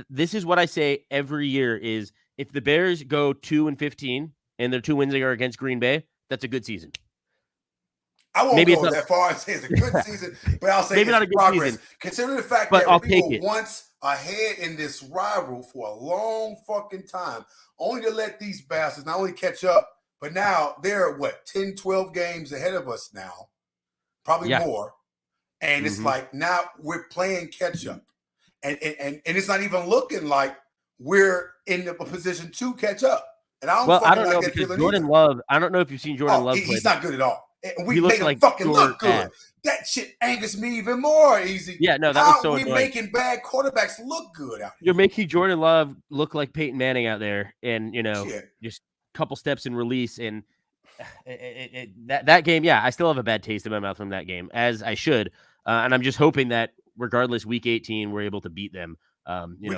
This is what I say every year: is if the Bears go 2-15 and their 2 wins are against Green Bay, that's a good season. I won't go that far and say it's a good season, but I'll say maybe it's not a good progress. Season. Considering the fact that we were once ahead in this rival for a long fucking time, only to let these bastards not only catch up, but now they're 10, 12 games ahead of us now, probably more. And it's like now we're playing catch up, and it's not even looking like we're in a position to catch up. And I don't know because Jordan Love. I don't know if you've seen Jordan Love. He's not good at all. We made him fucking look good. That shit angers me even more, Easy. Yeah, no, that was so annoying. We're making bad quarterbacks look good out here. You're making Jordan Love look like Peyton Manning out there, and just a couple steps in release, and that game. Yeah, I still have a bad taste in my mouth from that game, as I should. And I'm just hoping that regardless, Week 18, we're able to beat them. We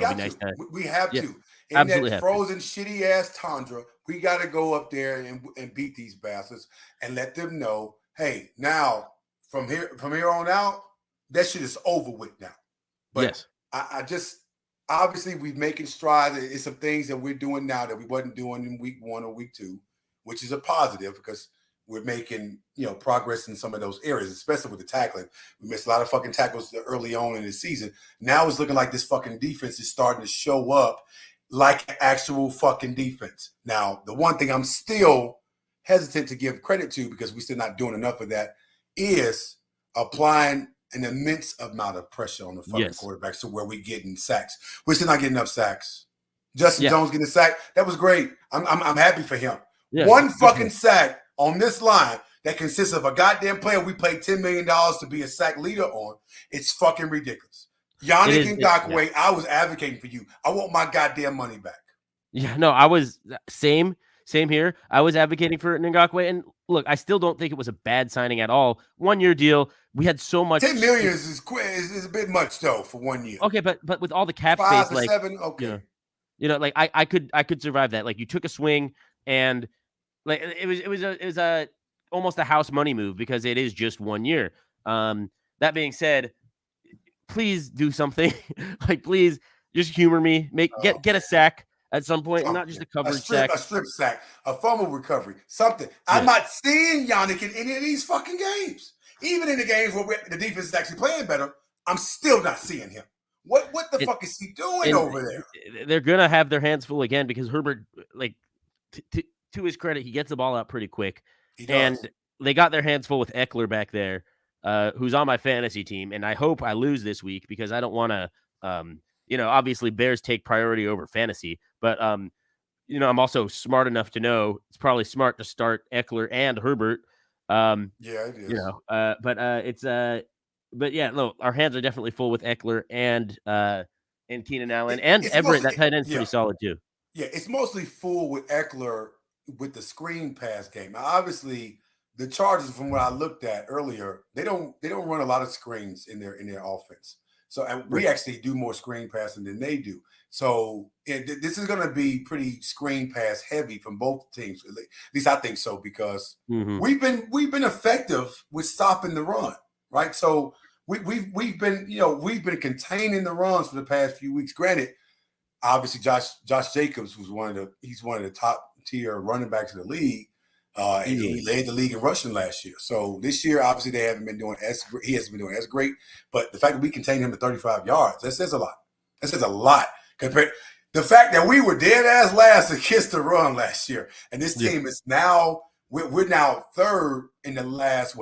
have to. In absolutely that frozen, shitty ass tundra, we got to go up there and beat these bastards and let them know, hey, now from here on out, that shit is over with now. But I just obviously we're making strides. It's some things that we're doing now that we wasn't doing in week 1 or week 2, which is a positive because we're making progress in some of those areas, especially with the tackling. We missed a lot of fucking tackles early on in the season. Now it's looking like this fucking defense is starting to show up like actual fucking defense. Now, the one thing I'm still hesitant to give credit to because we're still not doing enough of that is applying an immense amount of pressure on the fucking quarterbacks to where we're getting sacks. We're still not getting enough sacks. Justin Jones getting a sack, that was great. I'm happy for him. One fucking sack on this line that consists of a goddamn player we paid $10 million to be a sack leader on. It's fucking ridiculous. Yannick Ngakoue, I was advocating for you. I want my goddamn money back. Yeah, no, I was same here. I was advocating for Ngakoue, and look, I still don't think it was a bad signing at all. 1-year deal. We had so much. $10 million is a bit much though for 1 year. Okay, but with all the cap 5 space, to 7, okay. Like I could survive that. Like you took a swing, and like it was a almost a house money move because it is just 1 year. That being said, please do something. Like please just humor me. Get a sack at some point, not just a coverage sack. A strip sack, a fumble recovery, something. I'm not seeing Yannick in any of these fucking games. Even in the games where the defense is actually playing better, I'm still not seeing him. What the fuck is he doing over there? They're gonna have their hands full again because Herbert, like to his credit, he gets the ball out pretty quick. And they got their hands full with Eckler back there, who's on my fantasy team. And I hope I lose this week because I don't want to, obviously Bears take priority over fantasy. But, I'm also smart enough to know it's probably smart to start Eckler and Herbert. Yeah, it is. But yeah, no, our hands are definitely full with Eckler and Keenan Allen and Everett. That tight end's pretty solid too. Yeah, it's mostly full with Eckler with the screen pass game. Now, obviously, the Chargers, from what I looked at earlier, they don't run a lot of screens in their offense. So we actually do more screen passing than they do. So this is going to be pretty screen pass heavy from both teams. At least I think so because we've been effective with stopping the run, right? So we've been containing the runs for the past few weeks. Granted, obviously Josh Jacobs was one of the top tier running backs in the league. He led the league in rushing last year. So this year, obviously, he hasn't been doing as great. But the fact that we contained him to 35 yards, that says a lot. That says a lot compared. The fact that we were dead ass last against the run last year, and this team is now we're now third in the last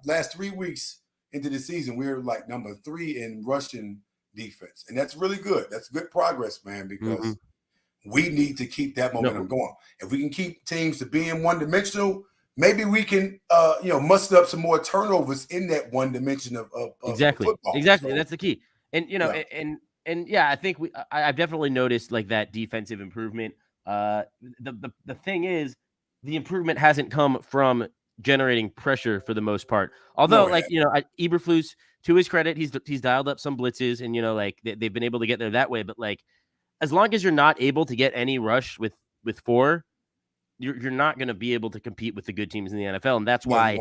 last 3 weeks into the season. We're like number 3 in rushing defense, and that's really good. That's good progress, man, because we need to keep that momentum going. If we can keep teams to being one-dimensional, maybe we can, muster up some more turnovers in that one dimension of football. Exactly, so, that's the key. And I think I've definitely noticed like that defensive improvement. The thing is, the improvement hasn't come from generating pressure for the most part. Although, Eberflus, to his credit, he's dialed up some blitzes, and they've been able to get there that way. But as long as you're not able to get any rush with 4, you're not going to be able to compete with the good teams in the NFL, and that's why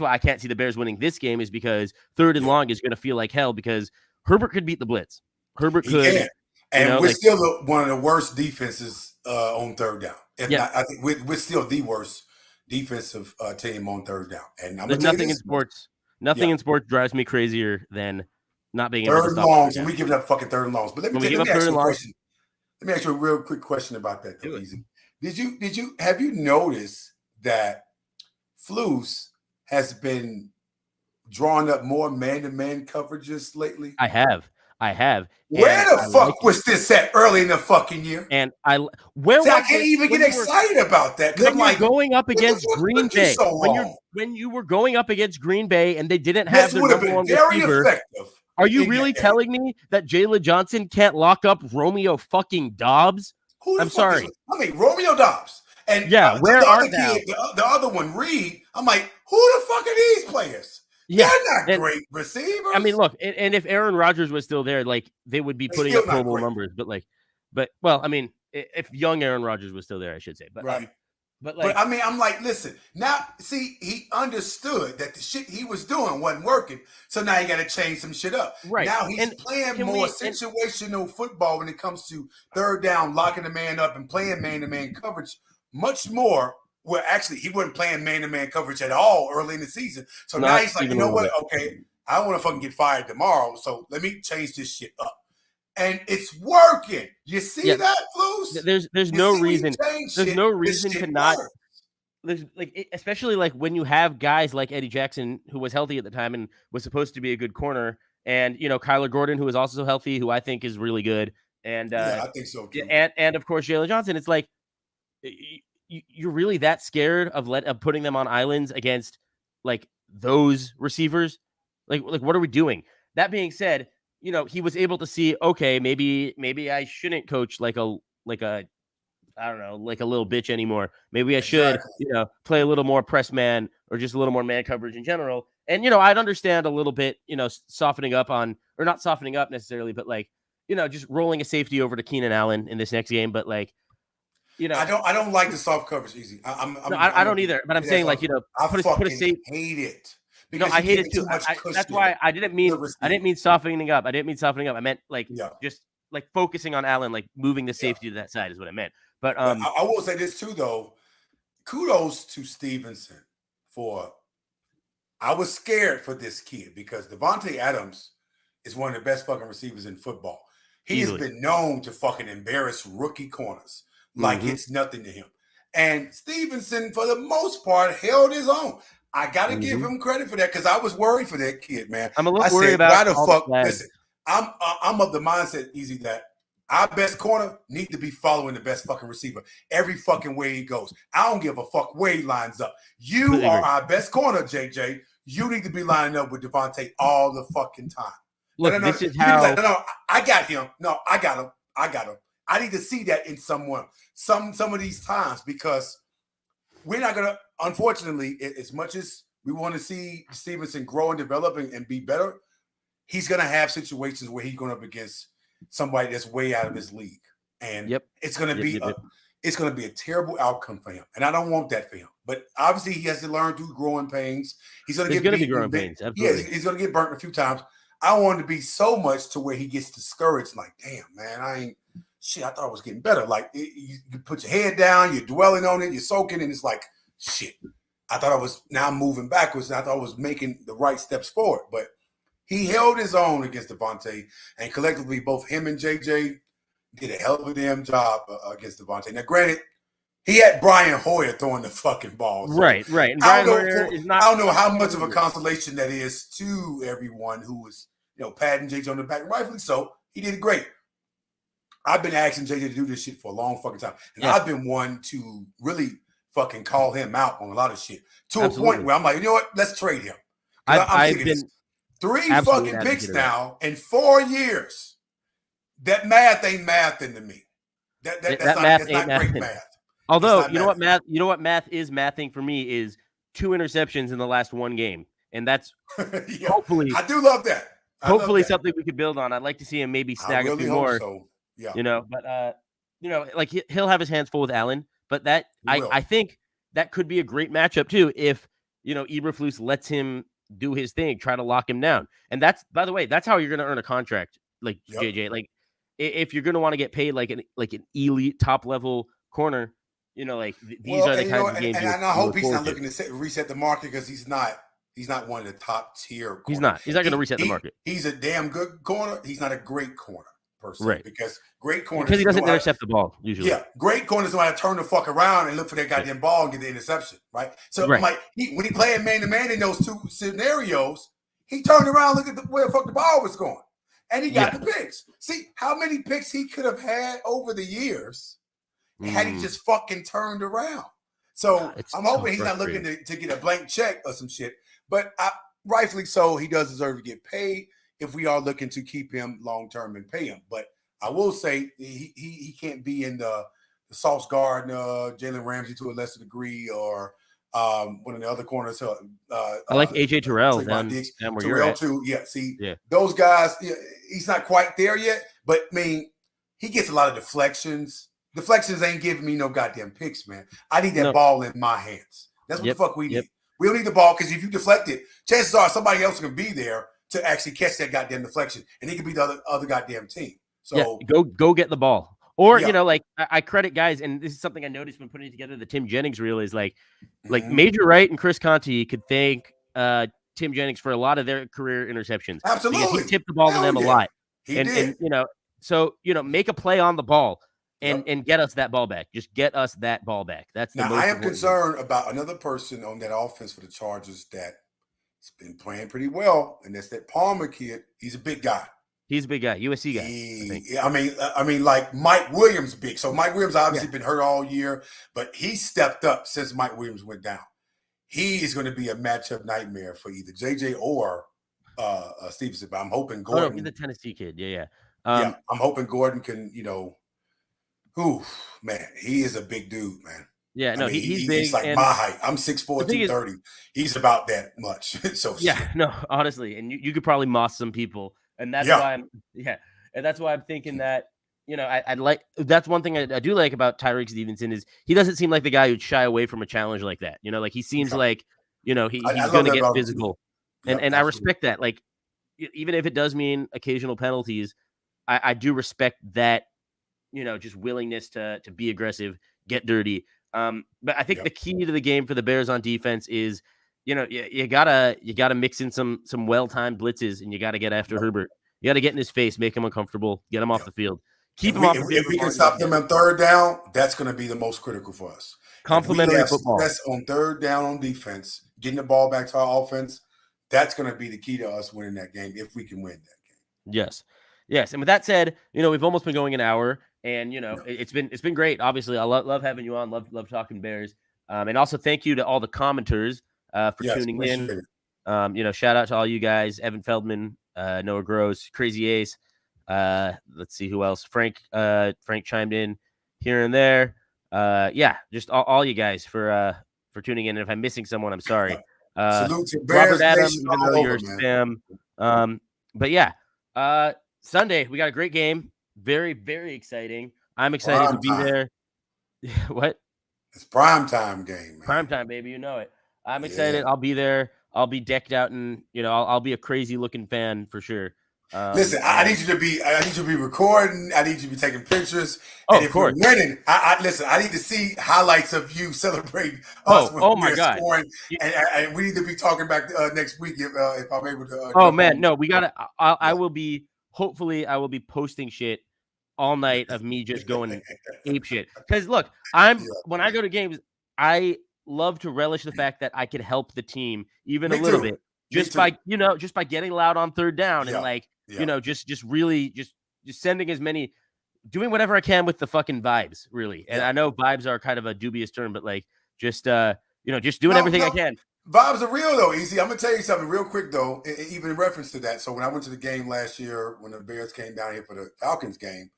I can't see the Bears winning this game, is because 3rd and long is going to feel like hell, because Herbert could beat the blitz. Herbert could, and we're still one of the worst defenses on 3rd down. If not, I think we're still the worst defensive team on 3rd down. And I'm nothing in sports. Nothing in sports drives me crazier than not being able to stop 3rd and longs, and we give up fucking 3rd and longs. But let me ask you a question. Let me ask you a real quick question about that, though, Easy. Have you noticed that Flus has been drawing up more man-to-man coverages lately? I have. Where the fuck was this at early in the fucking year? And I can't even get excited about that, because I'm like, going up against Green Bay. When you were going up against Green Bay and they didn't have their number one receiver. Effective. Are you really telling me that Jalen Johnson can't lock up Romeo fucking Dobbs? I'm sorry. Romeo Dobbs. And where are they? The other one, Reed. I'm like, who the fuck are these players? Yeah, they're not great receivers. I mean, look, and if Aaron Rodgers was still there, they would be putting up Pro Bowl numbers. But if young Aaron Rodgers was still there, I should say. But right. But I mean, I'm like, listen, now, see, he understood that the shit he was doing wasn't working. So now you got to change some shit up. Right. Now he's playing more situational football when it comes to 3rd down, locking the man up and playing man-to-man coverage much more. Well, actually, he wasn't playing man-to-man coverage at all early in the season. So now he's like, you know what? Okay, I don't want to fucking get fired tomorrow. So let me change this shit up. And it's working. You see that, Flus? There's no reason. There's no reason to not. Especially when you have guys like Eddie Jackson, who was healthy at the time and was supposed to be a good corner, and Kyler Gordon, who is also healthy, who I think is really good, and I think so too. And of course Jalen Johnson. It's like you're really that scared of putting them on islands against those receivers? Like what are we doing? That being said, he was able to see, okay, maybe I shouldn't coach like a I don't know, like a little bitch anymore. Maybe I should, play a little more press man or just a little more man coverage in general. And, I'd understand a little bit, softening up on, or not softening up necessarily, but just rolling a safety over to Keenan Allen in this next game. But I don't like the soft coverage, Easy. I don't either. But I'm saying put a safety. Hate it. I hate it too. That's why I didn't mean softening up. I meant just focusing on Allen, moving the safety to that side is what I meant. But I will say this too, though. Kudos to Stevenson I was scared for this kid because Devontae Adams is one of the best fucking receivers in football. He has been known to fucking embarrass rookie corners like it's nothing to him. And Stevenson, for the most part, held his own. I got to give him credit for that because I was worried for that kid, man. I'm a little worried about why the fuck. Listen, I'm of the mindset, Easy, that our best corner need to be following the best fucking receiver every fucking way he goes. I don't give a fuck where he lines up. You are our best corner, JJ. You need to be lining up with Devontae all the fucking time. Look, this is how. No, I got him. No, I got him. I need to see that in someone some of these times because we're not gonna. Unfortunately, as much as we want to see Stevenson grow and develop and be better, he's gonna have situations where he's going up against somebody that's way out of his league, and it's gonna be it's gonna be a terrible outcome for him. And I don't want that for him. But obviously, he has to learn through growing pains. He's gonna be growing pains. Absolutely. Yeah, he's gonna get burnt a few times. I want him to be so much to where he gets discouraged. Like, damn, man, I thought I was getting better. Like, you put your head down, you're dwelling on it, you're soaking, and it's like, shit. I thought I was now moving backwards, and I thought I was making the right steps forward. But he held his own against Devontae, and collectively, both him and JJ did a hell of a damn job against Devontae. Now, granted, he had Brian Hoyer throwing the fucking ball. So right. And Brian Hoyer is not. I don't know how much of a consolation that is to everyone who was, patting JJ on the back. Rightfully so. He did great. I've been asking JJ to do this shit for a long fucking time. And I've been one to really fucking call him out on a lot of shit. To a point where I'm like, you know what? Let's trade him. I'm sick of this. 3 fucking picks now in 4 years. That math ain't mathing to me. That's not great math. Although, you know what math is mathing for me is 2 interceptions in the last 1 game. And that's hopefully I do love that. Hopefully something we could build on. I'd like to see him maybe snag a few more. So. Yeah. But like he'll have his hands full with Allen, but that I think that could be a great matchup too if Eberflus lets him do his thing, try to lock him down. And that's, by the way, that's how you're going to earn a contract, like JJ. Like if you're going to want to get paid like an elite top level corner, these are the kinds of games. And I hope he's not looking to reset the market because he's not one of the top tier corners. He's not going to reset the market. He's a damn good corner. He's not a great corner. Right, because great corners he doesn't intercept the ball usually. Yeah, great corners know how to turn the fuck around and look for that goddamn ball and get the interception. Right. So I'm like, when he playing man to man in those 2 scenarios, he turned around, look at where the fuck the ball was going, and he got the picks. See how many picks he could have had over the years had he just fucking turned around. So I'm hoping he's not looking to get a blank check or some shit. But rightfully so, he does deserve to get paid. If we are looking to keep him long term and pay him, but I will say he can't be in the Sauce Gardner, Jalen Ramsey to a lesser degree, or one of the other corners. I like AJ Terrell. Terrell too. Yeah, see, those guys. Yeah, he's not quite there yet, but I mean, he gets a lot of deflections. Deflections ain't giving me no goddamn picks, man. I need that ball in my hands. That's what the fuck we need. We don't need the ball because if you deflect it, chances are somebody else can be there to actually catch that goddamn deflection, and he could be the other goddamn team. So go get the ball. Or I credit guys, and this is something I noticed when putting together the Tim Jennings reel is like Major Wright and Chris Conti could thank Tim Jennings for a lot of their career interceptions. Absolutely, because he tipped the ball to them a lot. He did. And make a play on the ball and get us that ball back. Just get us that ball back. That's the most I am concerned about another person on that offense for the Chargers that. He's been playing pretty well, and that's that Palmer kid. He's a big guy. He's a big guy, USC guy. I mean, like Mike Williams big. So Mike Williams obviously been hurt all year, but he stepped up since Mike Williams went down. He is going to be a matchup nightmare for either JJ or Stevenson. But I'm hoping Gordon. Oh, no, the Tennessee kid. I'm hoping Gordon can. Man, he is a big dude, man. Yeah, no, he's big. He's like my height. I'm 6'4", 230. He's about that much. So honestly, and you could probably moss some people, and that's why I'm thinking that I'd like. That's one thing I do like about Tyreek Stevenson is he doesn't seem like the guy who'd shy away from a challenge like that. Like he seems like he's going to get physical, and I respect that. Like even if it does mean occasional penalties, I do respect that. Just willingness to be aggressive, get dirty. But I think the key to the game for the Bears on defense is, you gotta mix in some well-timed blitzes, and you gotta get after Herbert. You gotta get in his face, make him uncomfortable, get him off the field, keep him off the field. If we can stop them on third down, that's going to be the most critical for us. Complementary football. Success on third down on defense, getting the ball back to our offense. That's going to be the key to us winning that game if we can win that game. Yes. And with that said, we've almost been going an hour. And it's been great. Obviously, I love having you on. Love talking Bears. And also thank you to all the commenters for tuning in. Shout out to all you guys: Evan Feldman, Noah Gross, Crazy Ace. Let's see who else. Frank chimed in here and there. Just all you guys for tuning in. And if I'm missing someone, I'm sorry. Salute to Bears Robert Adams, Nation even though you're spam. But Sunday we got a great game. Very, very exciting. I'm excited to be there. What? It's primetime game, man. Primetime, baby. You know it. I'm excited. I'll be there. I'll be decked out and, I'll be a crazy looking fan for sure. Listen, I need you to be recording. I need you to be taking pictures. Oh, And of if we're course. winning, listen. I need to see highlights of you celebrating us when Oh my we're God. scoring. And we need to be talking back next week if I'm able to Oh jump man, on. no, we gotta. I Yeah, will be. Hopefully, I will be posting shit all night of me just going ape shit. Because look, yeah. when I go to games, I love to relish the fact that I could help the team even a Me little too. bit Me just too. by just by getting loud on third down and Yeah, like yeah, just really just sending as many doing whatever I can with the fucking vibes really. And yeah. I know vibes are kind of a dubious term, but like just just doing No, everything I no. can. Vibes are real though, Easy. I'm gonna tell you something real quick though, even in reference to that. So when I went to the game last year, when the Bears came down here for the Falcons game,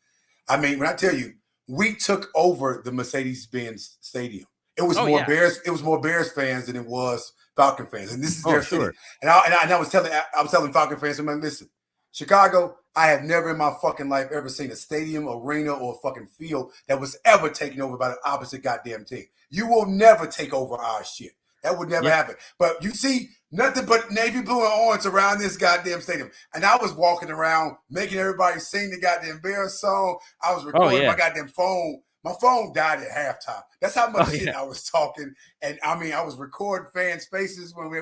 I mean, when I tell you, we took over the Mercedes-Benz Stadium. It was Oh more yeah. Bears. It was more Bears fans than it was Falcon fans, and this is Oh their city. sure. And I was telling Falcon fans, I'm like, listen, Chicago. I have never in my fucking life ever seen a stadium, arena, or a fucking field that was ever taken over by the opposite goddamn team. You will never take over our shit. That would never Yep. happen. But you see nothing but navy blue and orange around this goddamn stadium. And I was walking around making everybody sing the goddamn Bears song. I was Oh recording yeah. my goddamn phone. My phone died at halftime. That's how much Oh shit yeah. I was talking. And I mean, I was recording fans' faces when we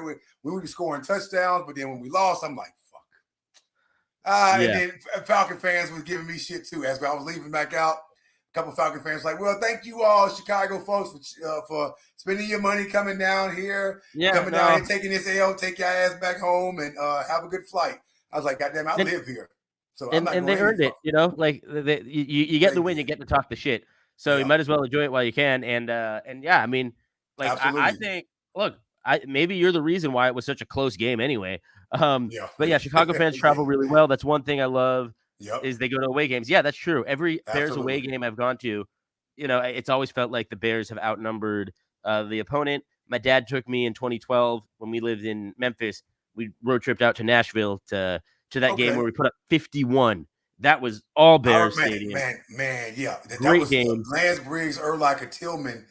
were scoring touchdowns. But then when we lost, I'm like, fuck. And Yeah. then Falcon fans was giving me shit too. As I was leaving back out, a couple Falcon fans like, well, thank you all, Chicago folks, for spending your money coming down here, Yeah. No. taking this L, take your ass back home, and have a good flight. I was like, goddamn, I And live here, so I'm not and they going any earned it, fucking. like you get They the win, you did. get to talk the shit. So you Yeah, might as well enjoy it while you can. And yeah, I mean, like I absolutely. think look, maybe you're the reason why it was such a close game anyway. Yeah. But yeah, Chicago fans Yeah. travel really well. That's one thing I love Yep. is they go to away games. Yeah, that's true. Every Bears away Absolutely. game I've gone to, it's always felt like the Bears have outnumbered the opponent. My dad took me in 2012 when we lived in Memphis. We road tripped out to Nashville to that game Okay. where we put up 51. That was all Bears Stadium. Man, yeah. That Great was game. Lance Briggs, Urlacher, Tillman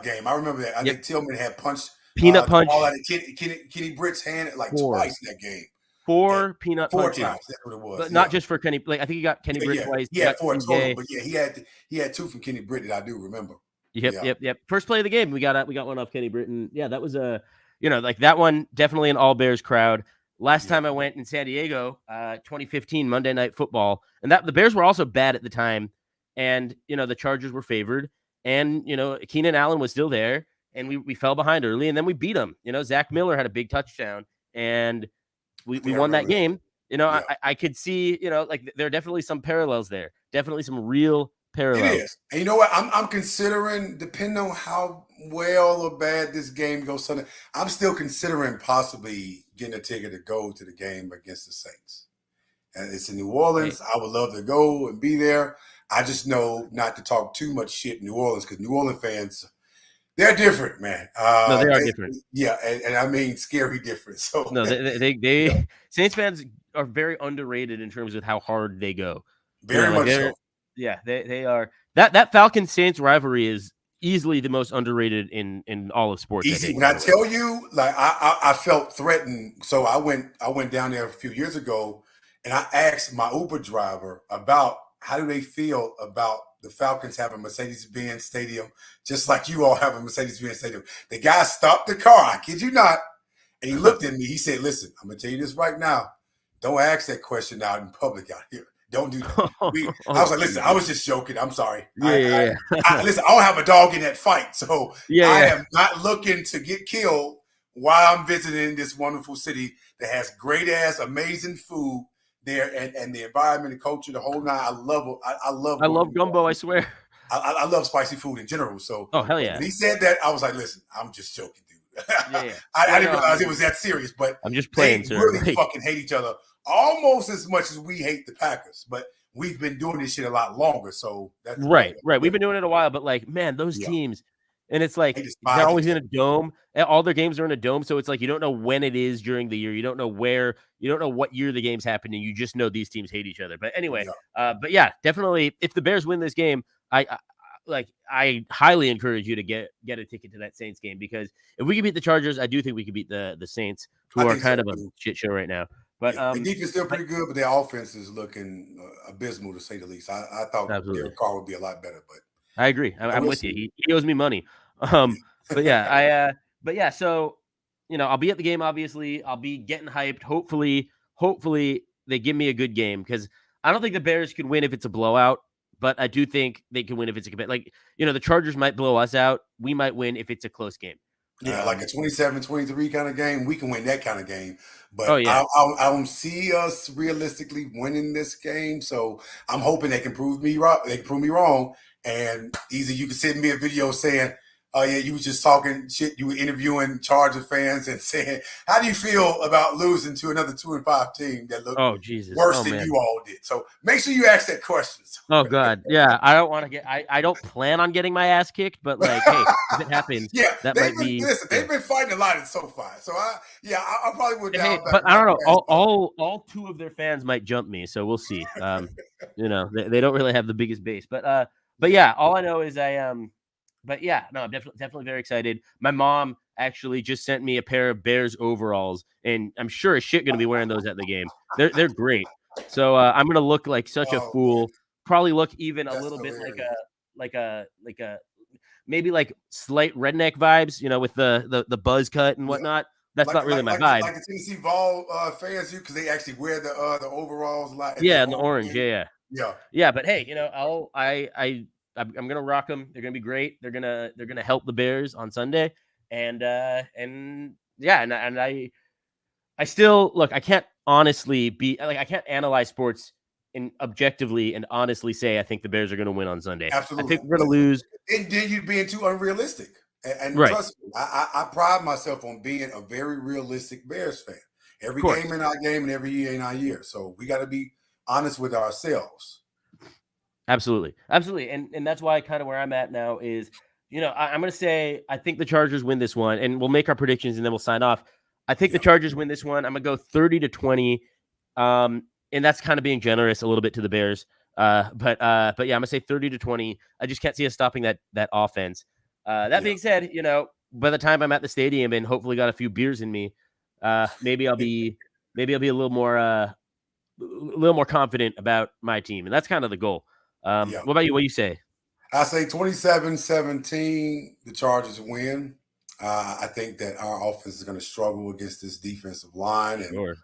game. I remember that. I Yep. think Tillman had punched Peanut the ball punch out of Kenny Britt's hand like 4. twice in that game. And 4 peanut 4 times. punches. That's what it was. But not Yeah. just for Kenny. Like I think he got Kenny Britt Yeah. twice. He He had got 4 total, TJ. but yeah, he had 2 from Kenny Britt that I do remember. Yep, Yeah. yep. First play of the game, we got one off Kenny Britton. Yeah, that was like that one definitely an all Bears crowd. Last Yeah. time I went in San Diego, 2015 Monday Night Football, and that the Bears were also bad at the time, and the Chargers were favored, and Keenan Allen was still there, and we fell behind early, and then we beat them. Zach Miller had a big touchdown, and we I won that remember that. game. Yeah. I could see, like there are definitely some parallels there, definitely some real It parallels. is. And you know what? I'm considering, depending on how well or bad this game goes Sunday, I'm still considering possibly getting a ticket to go to the game against the Saints. And it's in New Orleans. I would love to go and be there. I just know not to talk too much shit in New Orleans because New Orleans fans, they're different, man. No, they are different. Yeah, and I mean scary different. So No, they yeah, Saints fans are very underrated in terms of how hard they go. very Like much so. they are that Falcons Saints rivalry is easily the most underrated in all of sports. Easy. I think. When I tell you, like I felt threatened. So I went down there a few years ago and I asked my Uber driver about how do they feel about the Falcons having Mercedes-Benz Stadium, just like you all have a Mercedes-Benz Stadium. The guy stopped the car, I kid you not, and he looked at me. He said, listen, I'm gonna tell you this right now. Don't ask that question out in public out here. Don't do that. I was like, listen, I was just joking. I'm sorry. Yeah. Listen, I don't have a dog in that fight. So I Yeah. am not looking to get killed while I'm visiting this wonderful city that has great ass, amazing food there and the environment, the culture, the whole nine. I love I going to love New gumbo, I Orleans. swear. I love spicy food in general. So Oh, hell but yeah. when he said that, I was like, listen, I'm just joking, dude. Yeah. I didn't realize it was that serious, but I'm just they playing, sir. really fucking hate each other almost as much as we hate the Packers. But we've been doing this shit a lot longer, so that's Right. We've been doing it a while, but like, man, those teams, and it's like they're always in a dome. All their games are in a dome, so it's like you don't know when it is during the year. You don't know what year the game's happening. You just know these teams hate each other. But anyway, but yeah, definitely, if the Bears win this game, I highly encourage you to get a ticket to that Saints game because if we can beat the Chargers, I do think we can beat the Saints, who are kind of a shit show right now. But Yeah, the defense is still pretty good, but their offense is looking abysmal to say the least. I thought absolutely. Derek Carr would be a lot better, but I agree. I'm we'll with you. see. He owes me money. But yeah, but yeah, so I'll be at the game. Obviously, I'll be getting hyped. Hopefully, they give me a good game because I don't think the Bears can win if it's a blowout, but I do think they can win if it's a like the Chargers might blow us out. We might win if it's a close game. Like a 27-23 kind of game, we can win that kind of game. But Oh yeah, I don't see us realistically winning this game. So I'm hoping they can prove me wrong. They can prove me wrong. And either you can send me a video saying, "Oh yeah, you were just talking shit." You were interviewing Charger fans and saying, "How do you feel about losing to another 2-5 team that looked oh Jesus, worse oh than man. you all did?" So make sure you ask that question. Oh God, yeah. I don't want to get. I don't plan on getting my ass kicked, but like, hey, if it happens, Yeah, that might be. they've been fighting a lot in so far. So I probably would Hey, down back. but I don't know. All two of their fans might jump me, so we'll see. They don't really have the biggest base, but yeah. All I know is but yeah, no, I'm definitely very excited. My mom actually just sent me a pair of Bears overalls, and I'm sure as shit gonna be wearing those at the game. They're great. So I'm gonna look like such a Oh man, fool. Probably look even a that's little bit hilarious. like a maybe like slight redneck vibes, with the buzz cut and Yeah, whatnot. That's not really my vibe. like the Tennessee Vol fans do because they actually wear the overalls a lot at their Yeah, and the home orange. game. Yeah, Yeah, yeah. But hey, I'm gonna rock them. They're gonna be great. They're gonna help the Bears on Sunday, and yeah, and I still look. I can't honestly be like I can't analyze sports and objectively and honestly say I think the Bears are gonna win on Sunday. I absolutely. think we're gonna lose. And then you being too unrealistic. And Right, trust me, I pride myself on being a very realistic Bears fan. of Every course. game in our game and every year in our year. So we got to be honest with ourselves. Absolutely, absolutely, and that's why kind of where I'm at now is, I'm going to say I think the Chargers win this one, and we'll make our predictions and then we'll sign off. I think the Yeah, Chargers win this one. I'm going to go 30-20, and that's kind of being generous a little bit to the Bears. But yeah, I'm going to say 30-20. I just can't see us stopping that offense. That yeah. being said, by the time I'm at the stadium and hopefully got a few beers in me, maybe I'll be a little more confident about my team, and that's kind of the goal. Yeah. What about you? What do you say? I say 27-17, the Chargers win. I think that our offense is going to struggle against this defensive line. And Sure.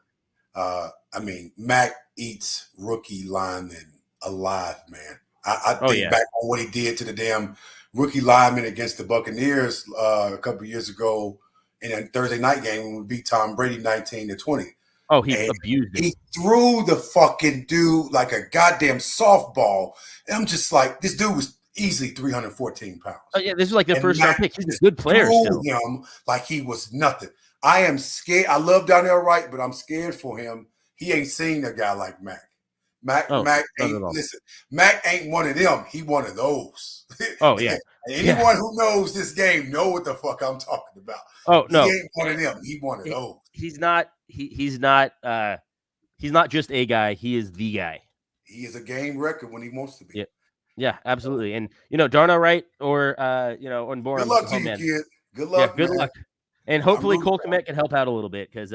I mean, Mac eats rookie linemen alive, man. I Oh think yeah. back on what he did to the damn rookie lineman against the Buccaneers a couple of years ago in a Thursday night game when we beat Tom Brady 19-20. Oh, he And abused him. he threw the fucking dude like a goddamn softball. And I'm just like, this dude was easily 314 pounds. Oh yeah, this is like the And first Mac round pick. He's a just good player threw still. him like he was nothing. I am scared. I love Donnell Wright, but I'm scared for him. He ain't seen a guy like Mac. Mac Oh, Mac not at ain't all. listen. Mac ain't one of them. He one of those. Oh yeah. Anyone who knows this game know what the fuck I'm talking about. Oh He no. ain't one of them. He one of those. He's not. He's not just a guy. He is the guy. He is a game record when he wants to be. Yeah. Yeah, absolutely. And Darnell Wright or on board. Good luck to you, kid. Good luck, yeah, good man. luck. And hopefully Cole Kmet can help out a little bit because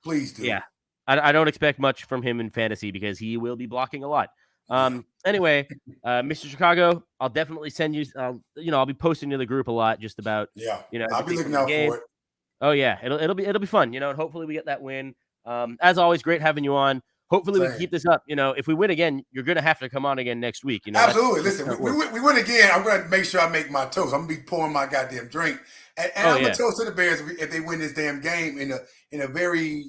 please do. Yeah, I don't expect much from him in fantasy because he will be blocking a lot. Anyway, Mr. Chicago, I'll definitely send you. I'll be posting to the group a lot just about. I'll be looking out for it. Oh yeah, it'll be fun. And hopefully we get that win. As always, great having you on. Hopefully we can keep this up. If we win again, you're gonna have to come on again next week. Absolutely. Listen, we win again. I'm gonna make sure I make my toast. I'm gonna be pouring my goddamn drink, and I'm gonna toast to the Bears if they win this damn game in a very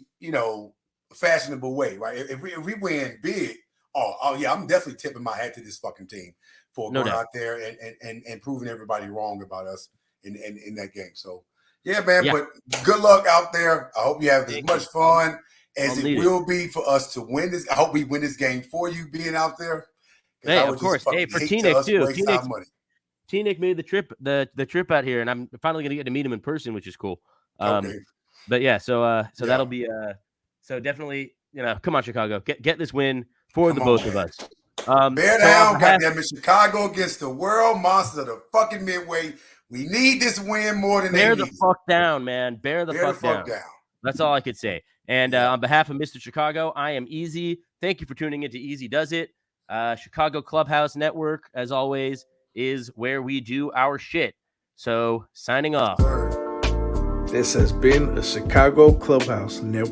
fashionable way, right? If we win big, oh yeah, I'm definitely tipping my hat to this fucking team for going out there and proving everybody wrong about us in that game. So yeah, man. But good luck out there. I hope you have as much fun as it will be for us to win this. I hope we win this game for you being out there. Hey, of course. Hey, for T-Nick too. T-Nick made the trip out here, and I'm finally gonna get to meet him in person, which is cool. Okay. But yeah, so that'll be so definitely come on Chicago, get this win for the both of us. Bear down, goddamn it, Chicago against the world monsters of the fucking Midway. We need this win more than bear the fuck down, man. Bear the fuck down. down. That's all I could say. And on behalf of Mr. Chicago, I am Easy. Thank you for tuning into Easy Does It. Chicago Clubhouse Network, as always, is where we do our shit. So, signing off. This has been a Chicago Clubhouse Network